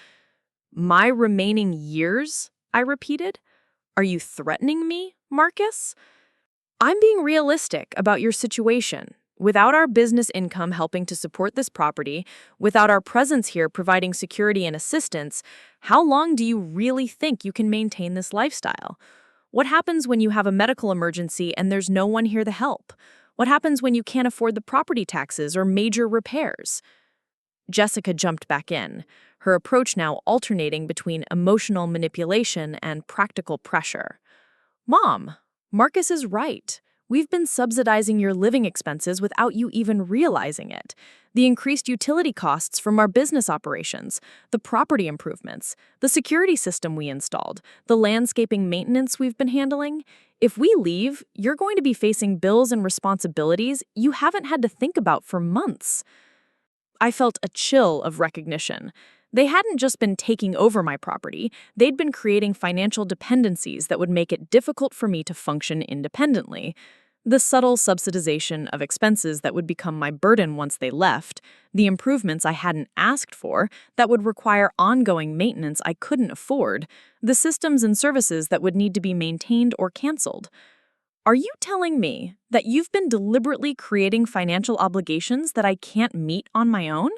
My remaining years? I repeated. Are you threatening me, Marcus? I'm being realistic about your situation. Without our business income helping to support this property, without our presence here providing security and assistance, how long do you really think you can maintain this lifestyle? What happens when you have a medical emergency and there's no one here to help? What happens when you can't afford the property taxes or major repairs? Jessica jumped back in, her approach now alternating between emotional manipulation and practical pressure. Mom, Marcus is right. We've been subsidizing your living expenses without you even realizing it. The increased utility costs from our business operations, the property improvements, the security system we installed, the landscaping maintenance we've been handling. If we leave, you're going to be facing bills and responsibilities you haven't had to think about for months. I felt a chill of recognition. They hadn't just been taking over my property, they'd been creating financial dependencies that would make it difficult for me to function independently. The subtle subsidization of expenses that would become my burden once they left, the improvements I hadn't asked for that would require ongoing maintenance I couldn't afford, the systems and services that would need to be maintained or canceled. Are you telling me that you've been deliberately creating financial obligations that I can't meet on my own?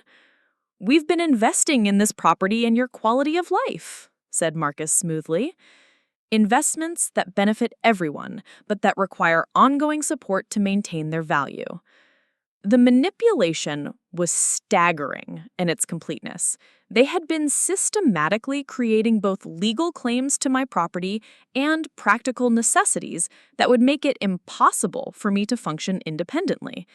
We've been investing in this property and your quality of life, said Marcus smoothly. Investments that benefit everyone, but that require ongoing support to maintain their value. The manipulation was staggering in its completeness. They had been systematically creating both legal claims to my property and practical necessities that would make it impossible for me to function independently.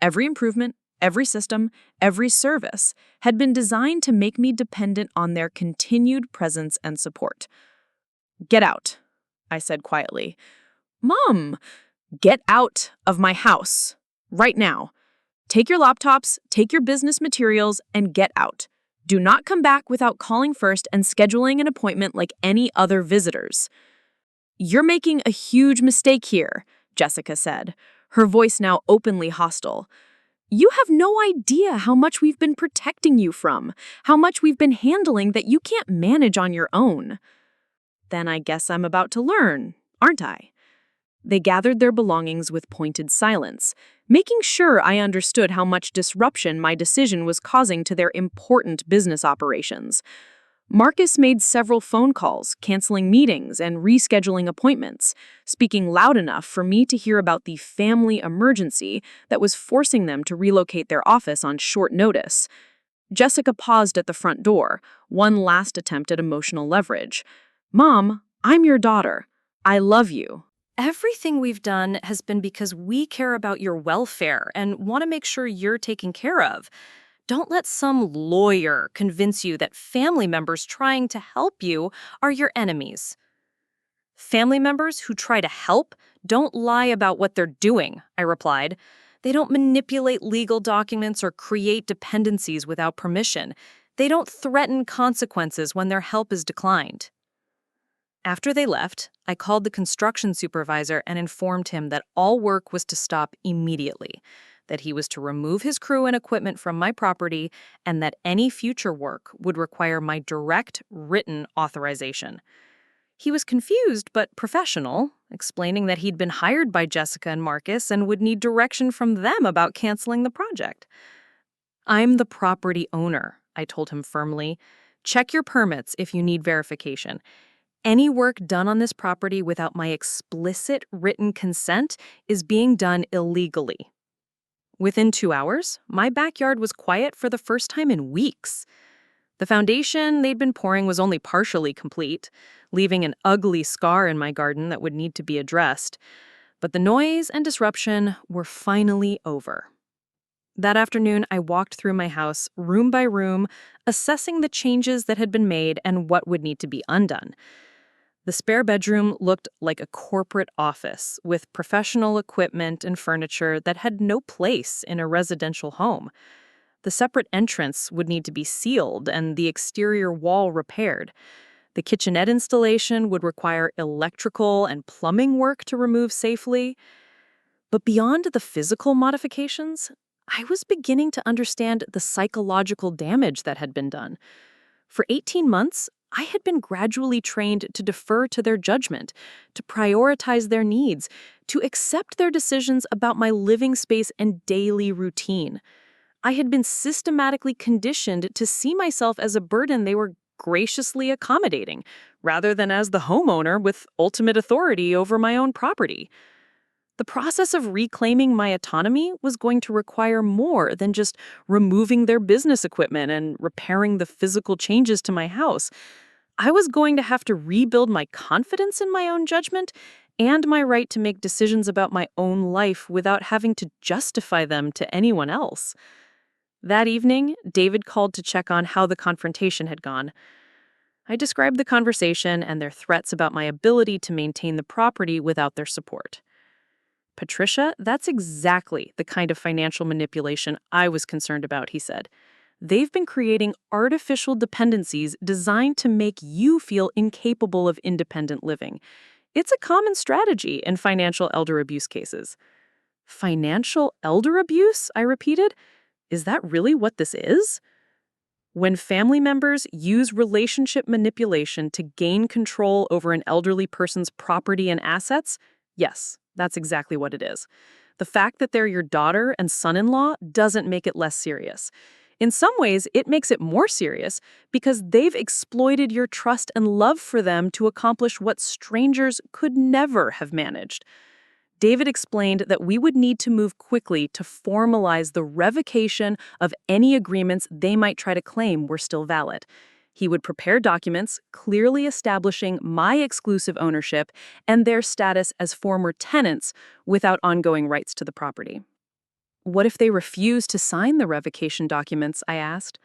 Every improvement, every system, every service had been designed to make me dependent on their continued presence and support. Get out, I said quietly. Mom, get out of my house. Right now. Take your laptops, take your business materials, and get out. Do not come back without calling first and scheduling an appointment like any other visitors. You're making a huge mistake here, Jessica said, her voice now openly hostile. You have no idea how much we've been protecting you from, how much we've been handling that you can't manage on your own. Then I guess I'm about to learn, aren't I? They gathered their belongings with pointed silence, making sure I understood how much disruption my decision was causing to their important business operations. Marcus made several phone calls, canceling meetings and rescheduling appointments, speaking loud enough for me to hear about the family emergency that was forcing them to relocate their office on short notice. Jessica paused at the front door, one last attempt at emotional leverage. Mom, I'm your daughter. I love you. Everything we've done has been because we care about your welfare and want to make sure you're taken care of. Don't let some lawyer convince you that family members trying to help you are your enemies. Family members who try to help don't lie about what they're doing, I replied. They don't manipulate legal documents or create dependencies without permission. They don't threaten consequences when their help is declined. After they left, I called the construction supervisor and informed him that all work was to stop immediately, that he was to remove his crew and equipment from my property, and that any future work would require my direct written authorization. He was confused but professional, explaining that he'd been hired by Jessica and Marcus and would need direction from them about canceling the project. I'm the property owner, I told him firmly. Check your permits if you need verification. Any work done on this property without my explicit written consent is being done illegally. Within 2 hours, my backyard was quiet for the first time in weeks. The foundation they'd been pouring was only partially complete, leaving an ugly scar in my garden that would need to be addressed. But the noise and disruption were finally over. That afternoon, I walked through my house, room by room, assessing the changes that had been made and what would need to be undone. The spare bedroom looked like a corporate office with professional equipment and furniture that had no place in a residential home. The separate entrance would need to be sealed and the exterior wall repaired. The kitchenette installation would require electrical and plumbing work to remove safely. But beyond the physical modifications, I was beginning to understand the psychological damage that had been done. For 18 months, I had been gradually trained to defer to their judgment, to prioritize their needs, to accept their decisions about my living space and daily routine. I had been systematically conditioned to see myself as a burden they were graciously accommodating, rather than as the homeowner with ultimate authority over my own property. The process of reclaiming my autonomy was going to require more than just removing their business equipment and repairing the physical changes to my house. I was going to have to rebuild my confidence in my own judgment and my right to make decisions about my own life without having to justify them to anyone else. That evening, David called to check on how the confrontation had gone. I described the conversation and their threats about my ability to maintain the property without their support. Patricia, that's exactly the kind of financial manipulation I was concerned about, he said. They've been creating artificial dependencies designed to make you feel incapable of independent living. It's a common strategy in financial elder abuse cases. Financial elder abuse? I repeated. Is that really what this is? When family members use relationship manipulation to gain control over an elderly person's property and assets, yes, that's exactly what it is. The fact that they're your daughter and son-in-law doesn't make it less serious. In some ways, it makes it more serious because they've exploited your trust and love for them to accomplish what strangers could never have managed. David explained that we would need to move quickly to formalize the revocation of any agreements they might try to claim were still valid. He would prepare documents clearly establishing my exclusive ownership and their status as former tenants without ongoing rights to the property. What if they refuse to sign the revocation documents, I asked.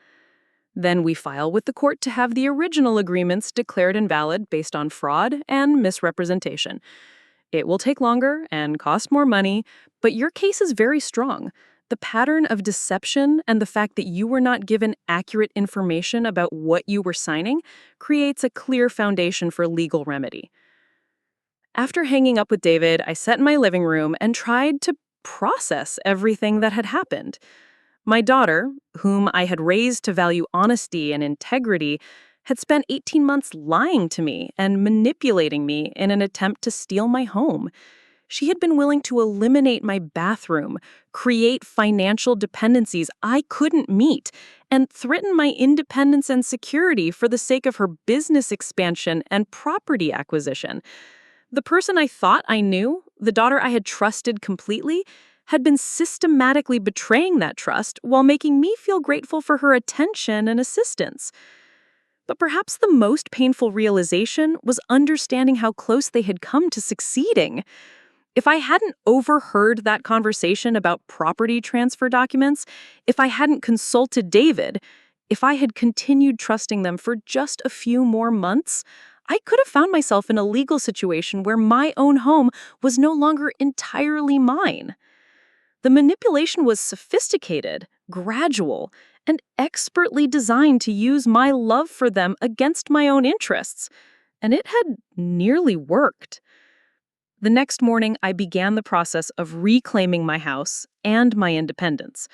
Then we file with the court to have the original agreements declared invalid based on fraud and misrepresentation. It will take longer and cost more money, but your case is very strong. The pattern of deception and the fact that you were not given accurate information about what you were signing creates a clear foundation for legal remedy. After hanging up with David, I sat in my living room and tried to process everything that had happened. My daughter, whom I had raised to value honesty and integrity, had spent 18 months lying to me and manipulating me in an attempt to steal my home. She had been willing to eliminate my bathroom, create financial dependencies I couldn't meet, and threaten my independence and security for the sake of her business expansion and property acquisition. The person I thought I knew, the daughter I had trusted completely, had been systematically betraying that trust while making me feel grateful for her attention and assistance. But perhaps the most painful realization was understanding how close they had come to succeeding. If I hadn't overheard that conversation about property transfer documents, if I hadn't consulted David, if I had continued trusting them for just a few more months, I could have found myself in a legal situation where my own home was no longer entirely mine. The manipulation was sophisticated, gradual, and expertly designed to use my love for them against my own interests, and it had nearly worked. The next morning, I began the process of reclaiming my house and my independence.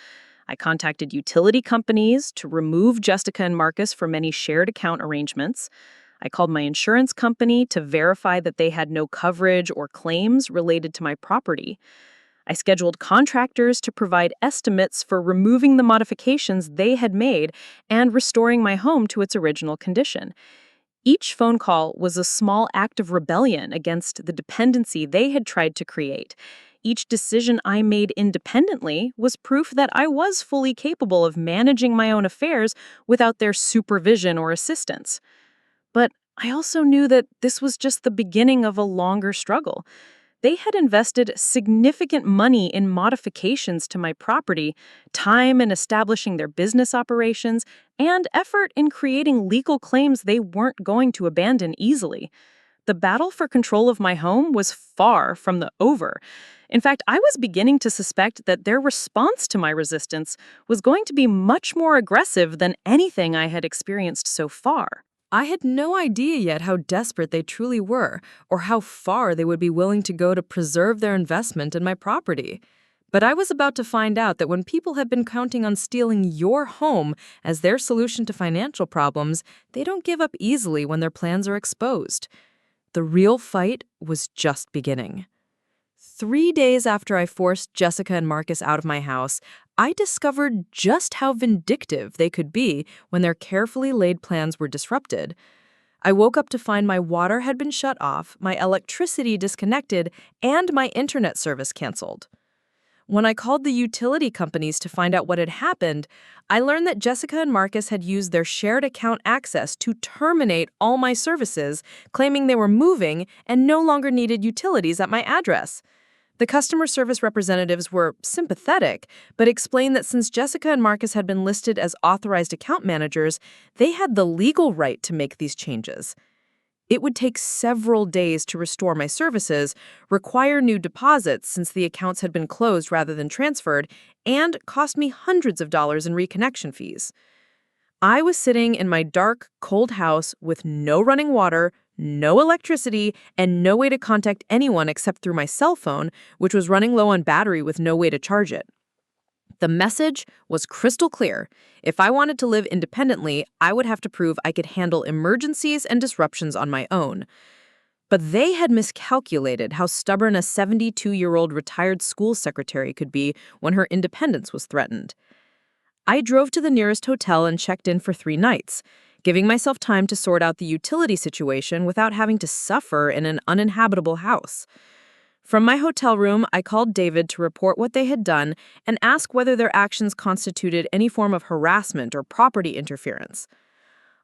I contacted utility companies to remove Jessica and Marcus from any shared account arrangements. I called my insurance company to verify that they had no coverage or claims related to my property. I scheduled contractors to provide estimates for removing the modifications they had made and restoring my home to its original condition. Each phone call was a small act of rebellion against the dependency they had tried to create. Each decision I made independently was proof that I was fully capable of managing my own affairs without their supervision or assistance. But I also knew that this was just the beginning of a longer struggle. They had invested significant money in modifications to my property, time in establishing their business operations, and effort in creating legal claims they weren't going to abandon easily. The battle for control of my home was far from over. In fact, I was beginning to suspect that their response to my resistance was going to be much more aggressive than anything I had experienced so far. I had no idea yet how desperate they truly were, or how far they would be willing to go to preserve their investment in my property. But I was about to find out that when people have been counting on stealing your home as their solution to financial problems, they don't give up easily when their plans are exposed. The real fight was just beginning. 3 days after I forced Jessica and Marcus out of my house, I discovered just how vindictive they could be when their carefully laid plans were disrupted. I woke up to find my water had been shut off, my electricity disconnected, and my internet service canceled. When I called the utility companies to find out what had happened, I learned that Jessica and Marcus had used their shared account access to terminate all my services, claiming they were moving and no longer needed utilities at my address. The customer service representatives were sympathetic, but explained that since Jessica and Marcus had been listed as authorized account managers, they had the legal right to make these changes. It would take several days to restore my services, require new deposits since the accounts had been closed rather than transferred, and cost me hundreds of dollars in reconnection fees. I was sitting in my dark, cold house with no running water, no electricity, and no way to contact anyone except through my cell phone, which was running low on battery with no way to charge it. The message was crystal clear. If I wanted to live independently, I would have to prove I could handle emergencies and disruptions on my own. But they had miscalculated how stubborn a 72-year-old retired school secretary could be when her independence was threatened. I drove to the nearest hotel and checked in for 3 nights, giving myself time to sort out the utility situation without having to suffer in an uninhabitable house. From my hotel room, I called David to report what they had done and ask whether their actions constituted any form of harassment or property interference.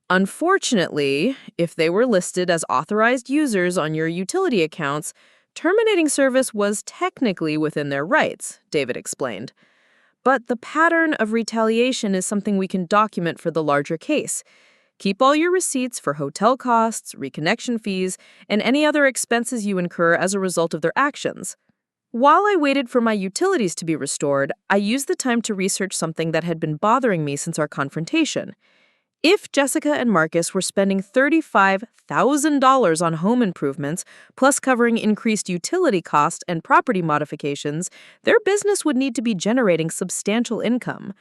Unfortunately, if they were listed as authorized users on your utility accounts, terminating service was technically within their rights, David explained. But the pattern of retaliation is something we can document for the larger case. Keep all your receipts for hotel costs, reconnection fees, and any other expenses you incur as a result of their actions. While I waited for my utilities to be restored, I used the time to research something that had been bothering me since our confrontation. If Jessica and Marcus were spending $35,000 on home improvements, plus covering increased utility costs and property modifications, their business would need to be generating substantial income.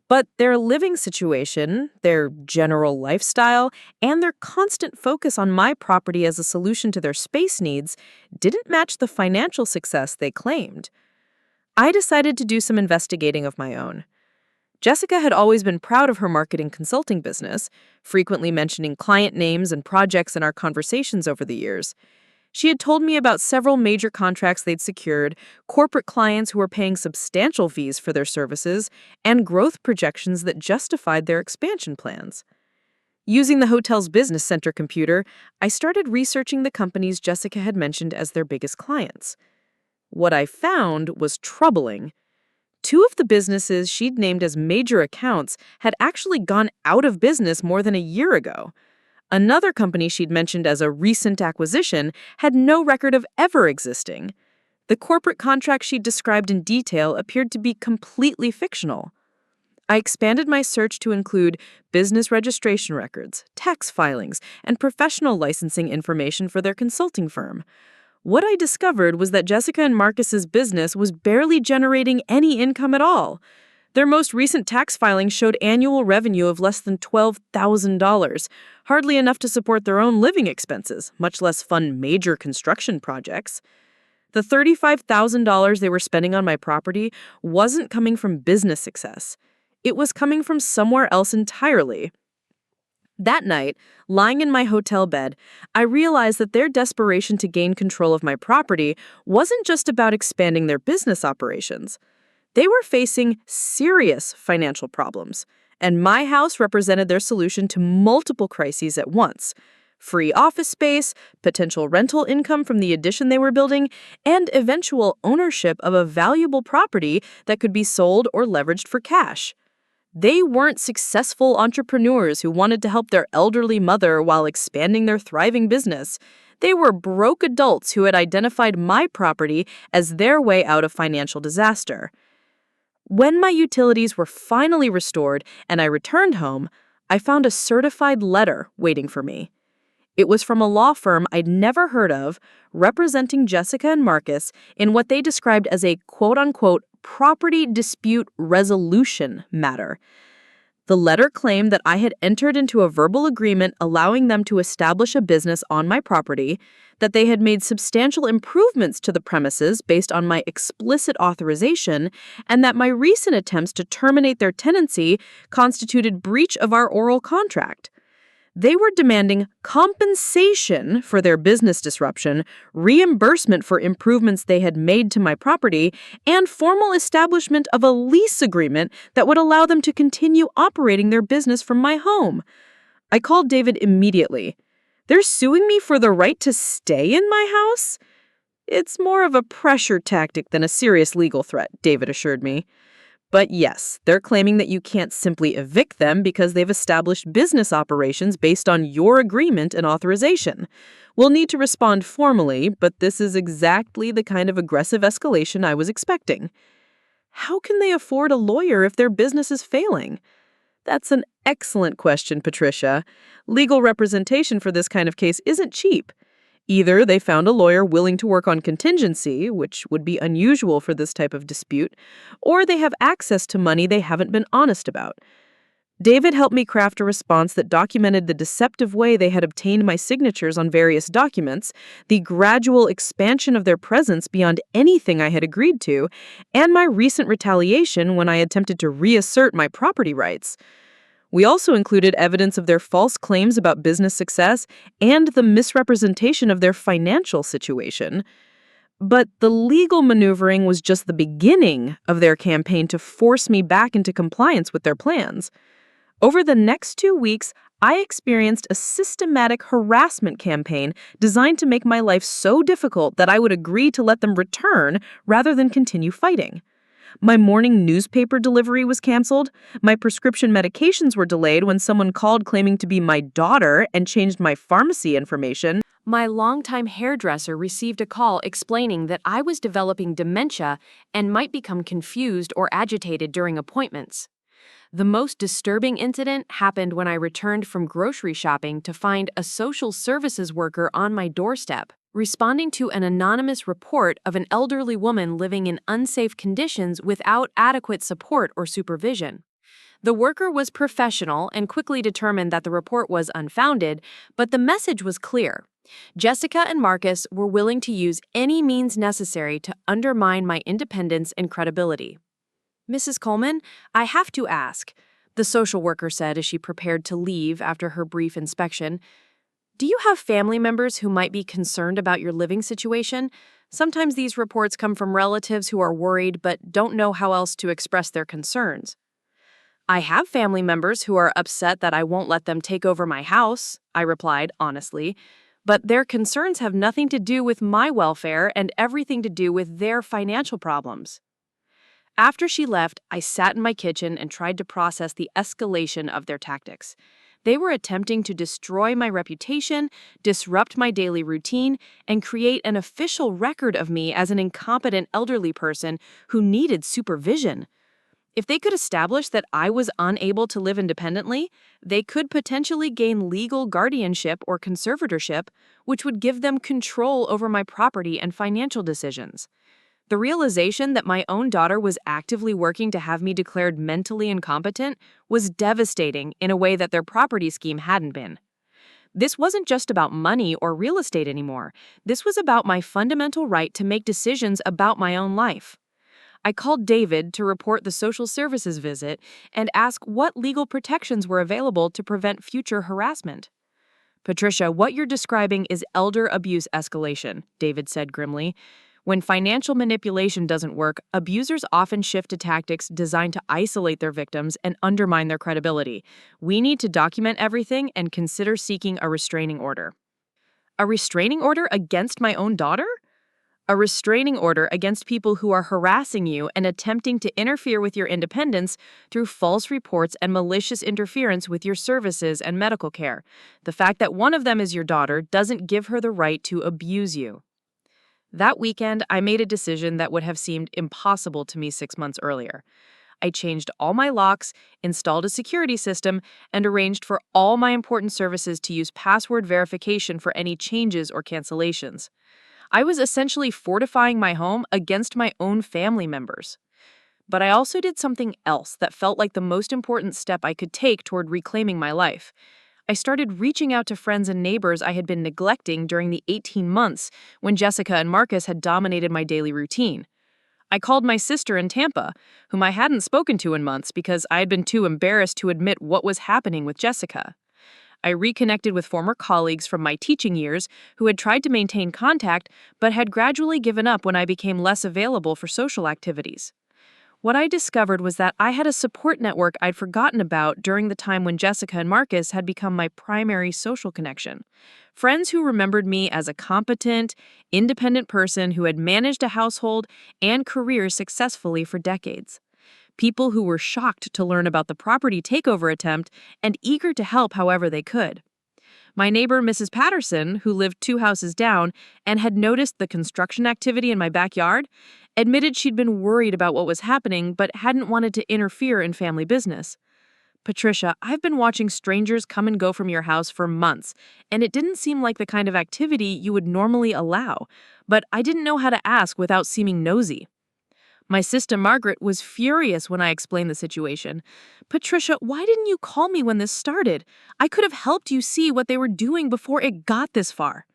But their living situation, their general lifestyle, and their constant focus on my property as a solution to their space needs didn't match the financial success they claimed. I decided to do some investigating of my own. Jessica had always been proud of her marketing consulting business, frequently mentioning client names and projects in our conversations over the years. She had told me about several major contracts they'd secured, corporate clients who were paying substantial fees for their services, and growth projections that justified their expansion plans. Using the hotel's business center computer, I started researching the companies Jessica had mentioned as their biggest clients. What I found was troubling. Two of the businesses she'd named as major accounts had actually gone out of business more than a year ago. Another company she'd mentioned as a recent acquisition had no record of ever existing. The corporate contract she'd described in detail appeared to be completely fictional. I expanded my search to include business registration records, tax filings, and professional licensing information for their consulting firm. What I discovered was that Jessica and Marcus's business was barely generating any income at all. Their most recent tax filings showed annual revenue of less than $12,000, hardly enough to support their own living expenses, much less fund major construction projects. The $35,000 they were spending on my property wasn't coming from business success. It was coming from somewhere else entirely. That night, lying in my hotel bed, I realized that their desperation to gain control of my property wasn't just about expanding their business operations. They were facing serious financial problems, and my house represented their solution to multiple crises at once: free office space, potential rental income from the addition they were building, and eventual ownership of a valuable property that could be sold or leveraged for cash. They weren't successful entrepreneurs who wanted to help their elderly mother while expanding their thriving business. They were broke adults who had identified my property as their way out of financial disaster. When my utilities were finally restored and I returned home, I found a certified letter waiting for me. It was from a law firm I'd never heard of, representing Jessica and Marcus in what they described as a quote-unquote property dispute resolution matter. The letter claimed that I had entered into a verbal agreement allowing them to establish a business on my property, that they had made substantial improvements to the premises based on my explicit authorization, and that my recent attempts to terminate their tenancy constituted breach of our oral contract. They were demanding compensation for their business disruption, reimbursement for improvements they had made to my property, and formal establishment of a lease agreement that would allow them to continue operating their business from my home. I called David immediately. "They're suing me for the right to stay in my house?" "It's more of a pressure tactic than a serious legal threat," David assured me. "But yes, they're claiming that you can't simply evict them because they've established business operations based on your agreement and authorization. We'll need to respond formally, but this is exactly the kind of aggressive escalation I was expecting." How can they afford a lawyer if their business is failing? That's an excellent question, Patricia. Legal representation for this kind of case isn't cheap. Either they found a lawyer willing to work on contingency, which would be unusual for this type of dispute, or they have access to money they haven't been honest about. David helped me craft a response that documented the deceptive way they had obtained my signatures on various documents, the gradual expansion of their presence beyond anything I had agreed to, and my recent retaliation when I attempted to reassert my property rights. We also included evidence of their false claims about business success and the misrepresentation of their financial situation. But the legal maneuvering was just the beginning of their campaign to force me back into compliance with their plans. Over the next 2 weeks, I experienced a systematic harassment campaign designed to make my life so difficult that I would agree to let them return rather than continue fighting. My morning newspaper delivery was canceled. My prescription medications were delayed when someone called claiming to be my daughter and changed my pharmacy information. My longtime hairdresser received a call explaining that I was developing dementia and might become confused or agitated during appointments. The most disturbing incident happened when I returned from grocery shopping to find a social services worker on my doorstep, responding to an anonymous report of an elderly woman living in unsafe conditions without adequate support or supervision. The worker was professional and quickly determined that the report was unfounded, but the message was clear. Jessica and Marcus were willing to use any means necessary to undermine my independence and credibility. "Mrs. Coleman, I have to ask," the social worker said as she prepared to leave after her brief inspection, "do you have family members who might be concerned about your living situation? Sometimes these reports come from relatives who are worried but don't know how else to express their concerns." I have family members who are upset that I won't let them take over my house, I replied honestly, but their concerns have nothing to do with my welfare and everything to do with their financial problems. After she left, I sat in my kitchen and tried to process the escalation of their tactics. They were attempting to destroy my reputation, disrupt my daily routine, and create an official record of me as an incompetent elderly person who needed supervision. If they could establish that I was unable to live independently, they could potentially gain legal guardianship or conservatorship, which would give them control over my property and financial decisions. The realization that my own daughter was actively working to have me declared mentally incompetent was devastating in a way that their property scheme hadn't been. This wasn't just about money or real estate anymore. This was about my fundamental right to make decisions about my own life. I called David to report the social services visit and ask what legal protections were available to prevent future harassment. Patricia, what you're describing is elder abuse escalation, David said grimly. When financial manipulation doesn't work, abusers often shift to tactics designed to isolate their victims and undermine their credibility. We need to document everything and consider seeking a restraining order. A restraining order against my own daughter? A restraining order against people who are harassing you and attempting to interfere with your independence through false reports and malicious interference with your services and medical care. The fact that one of them is your daughter doesn't give her the right to abuse you. That weekend, I made a decision that would have seemed impossible to me 6 months earlier. I changed all my locks, installed a security system, and arranged for all my important services to use password verification for any changes or cancellations. I was essentially fortifying my home against my own family members. But I also did something else that felt like the most important step I could take toward reclaiming my life. I started reaching out to friends and neighbors I had been neglecting during the 18 months when Jessica and Marcus had dominated my daily routine. I called my sister in Tampa, whom I hadn't spoken to in months because I had been too embarrassed to admit what was happening with Jessica. I reconnected with former colleagues from my teaching years who had tried to maintain contact but had gradually given up when I became less available for social activities. What I discovered was that I had a support network I'd forgotten about during the time when Jessica and Marcus had become my primary social connection. Friends who remembered me as a competent, independent person who had managed a household and career successfully for decades. People who were shocked to learn about the property takeover attempt and eager to help however they could. My neighbor, Mrs. Patterson, who lived 2 houses down and had noticed the construction activity in my backyard, admitted she'd been worried about what was happening but hadn't wanted to interfere in family business. Patricia, I've been watching strangers come and go from your house for months, and it didn't seem like the kind of activity you would normally allow, but I didn't know how to ask without seeming nosy. My sister Margaret was furious when I explained the situation. Patricia, why didn't you call me when this started? I could have helped you see what they were doing before it got this far.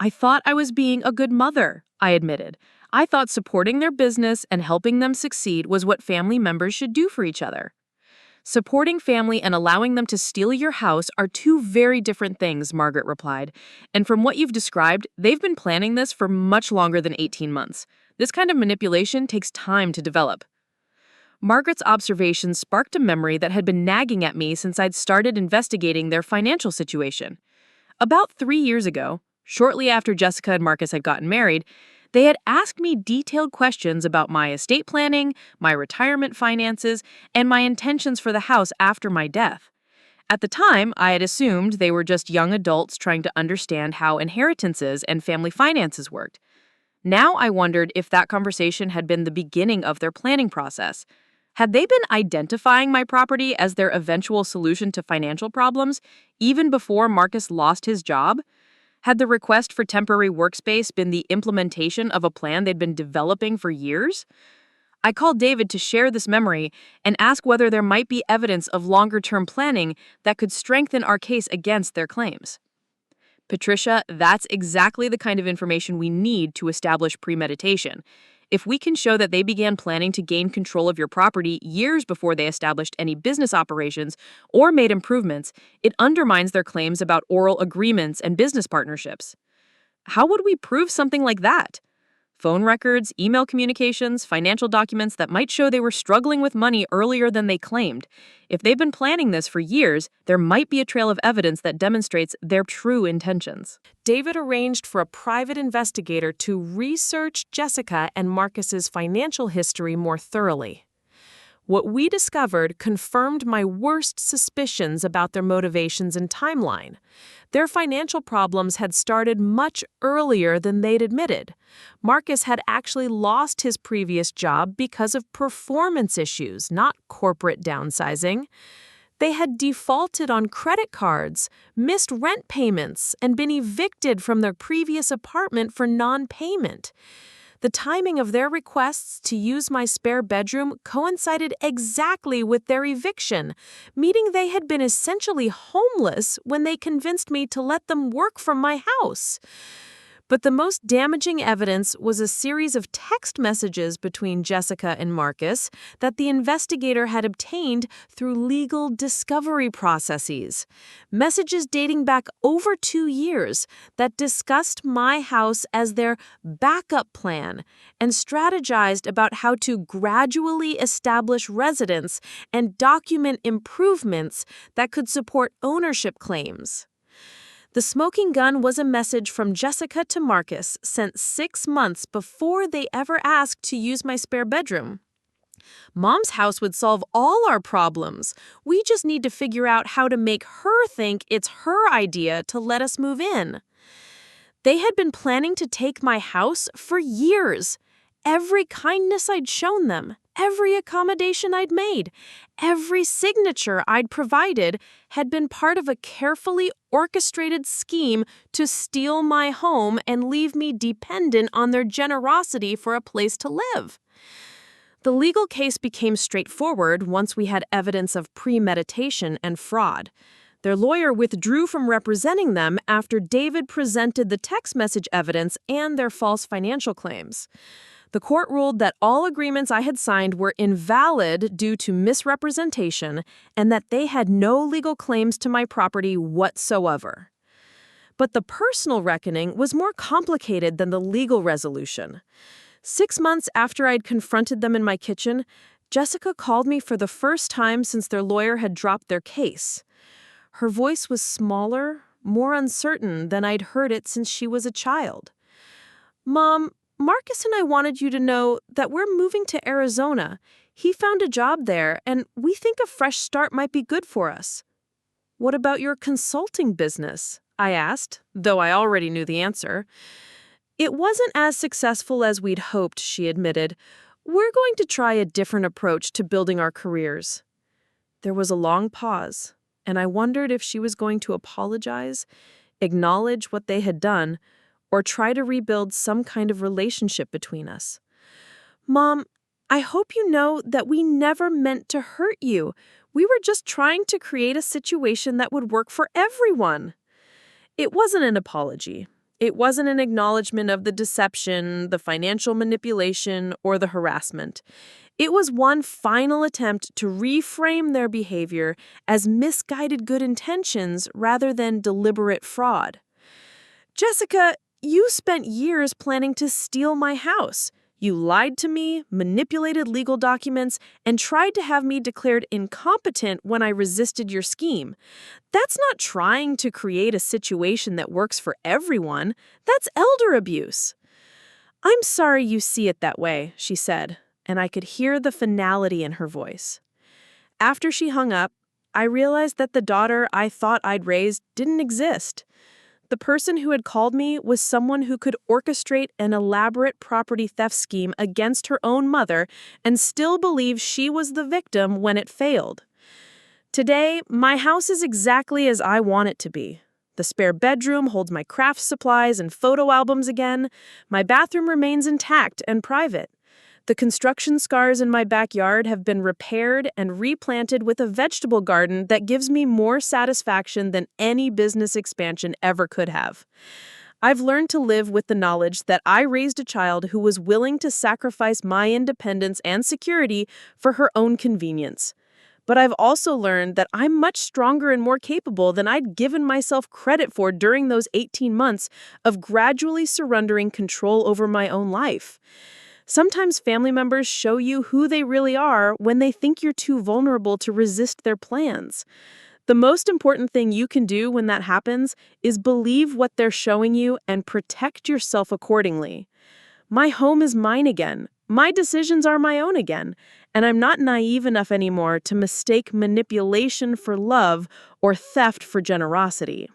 I thought I was being a good mother, I admitted. I thought supporting their business and helping them succeed was what family members should do for each other. Supporting family and allowing them to steal your house are 2 very different things, Margaret replied. And from what you've described, they've been planning this for much longer than 18 months. This kind of manipulation takes time to develop. Margaret's observations sparked a memory that had been nagging at me since I'd started investigating their financial situation. About 3 years ago, shortly after Jessica and Marcus had gotten married, they had asked me detailed questions about my estate planning, my retirement finances, and my intentions for the house after my death. At the time, I had assumed they were just young adults trying to understand how inheritances and family finances worked. Now I wondered if that conversation had been the beginning of their planning process. Had they been identifying my property as their eventual solution to financial problems, even before Marcus lost his job? Had the request for temporary workspace been the implementation of a plan they'd been developing for years? I called David to share this memory and ask whether there might be evidence of longer-term planning that could strengthen our case against their claims. Patricia, that's exactly the kind of information we need to establish premeditation. If we can show that they began planning to gain control of your property years before they established any business operations or made improvements, it undermines their claims about oral agreements and business partnerships. How would we prove something like that? Phone records, email communications, financial documents that might show they were struggling with money earlier than they claimed. If they've been planning this for years, there might be a trail of evidence that demonstrates their true intentions. David arranged for a private investigator to research Jessica and Marcus's financial history more thoroughly. What we discovered confirmed my worst suspicions about their motivations and timeline. Their financial problems had started much earlier than they'd admitted. Marcus had actually lost his previous job because of performance issues, not corporate downsizing. They had defaulted on credit cards, missed rent payments, and been evicted from their previous apartment for non-payment. The timing of their requests to use my spare bedroom coincided exactly with their eviction, meaning they had been essentially homeless when they convinced me to let them work from my house. But the most damaging evidence was a series of text messages between Jessica and Marcus that the investigator had obtained through legal discovery processes. Messages dating back over 2 years that discussed my house as their backup plan and strategized about how to gradually establish residence and document improvements that could support ownership claims. The smoking gun was a message from Jessica to Marcus sent 6 months before they ever asked to use my spare bedroom. Mom's house would solve all our problems. We just need to figure out how to make her think it's her idea to let us move in. They had been planning to take my house for years. Every kindness I'd shown them, every accommodation I'd made, every signature I'd provided had been part of a carefully orchestrated scheme to steal my home and leave me dependent on their generosity for a place to live. The legal case became straightforward once we had evidence of premeditation and fraud. Their lawyer withdrew from representing them after David presented the text message evidence and their false financial claims. The court ruled that all agreements I had signed were invalid due to misrepresentation and that they had no legal claims to my property whatsoever. But the personal reckoning was more complicated than the legal resolution. 6 months after I'd confronted them in my kitchen, Jessica called me for the first time since their lawyer had dropped their case. Her voice was smaller, more uncertain than I'd heard it since she was a child. "Mom, Marcus and I wanted you to know that we're moving to Arizona. He found a job there, and we think a fresh start might be good for us." "What about your consulting business?" I asked, though I already knew the answer. "It wasn't as successful as we'd hoped," she admitted. "We're going to try a different approach to building our careers." There was a long pause, and I wondered if she was going to apologize, acknowledge what they had done, or try to rebuild some kind of relationship between us. "Mom, I hope you know that we never meant to hurt you. We were just trying to create a situation that would work for everyone." It wasn't an apology. It wasn't an acknowledgement of the deception, the financial manipulation, or the harassment. It was one final attempt to reframe their behavior as misguided good intentions rather than deliberate fraud. "Jessica, you spent years planning to steal my house. You lied to me, manipulated legal documents, and tried to have me declared incompetent when I resisted your scheme. That's not trying to create a situation that works for everyone. That's elder abuse." "I'm sorry you see it that way," she said, and I could hear the finality in her voice. After she hung up, I realized that the daughter I thought I'd raised didn't exist. The person who had called me was someone who could orchestrate an elaborate property theft scheme against her own mother and still believe she was the victim when it failed. Today, my house is exactly as I want it to be. The spare bedroom holds my craft supplies and photo albums again. My bathroom remains intact and private. The construction scars in my backyard have been repaired and replanted with a vegetable garden that gives me more satisfaction than any business expansion ever could have. I've learned to live with the knowledge that I raised a child who was willing to sacrifice my independence and security for her own convenience. But I've also learned that I'm much stronger and more capable than I'd given myself credit for during those 18 months of gradually surrendering control over my own life. Sometimes family members show you who they really are when they think you're too vulnerable to resist their plans. The most important thing you can do when that happens is believe what they're showing you and protect yourself accordingly. My home is mine again. My decisions are my own again. And I'm not naive enough anymore to mistake manipulation for love or theft for generosity.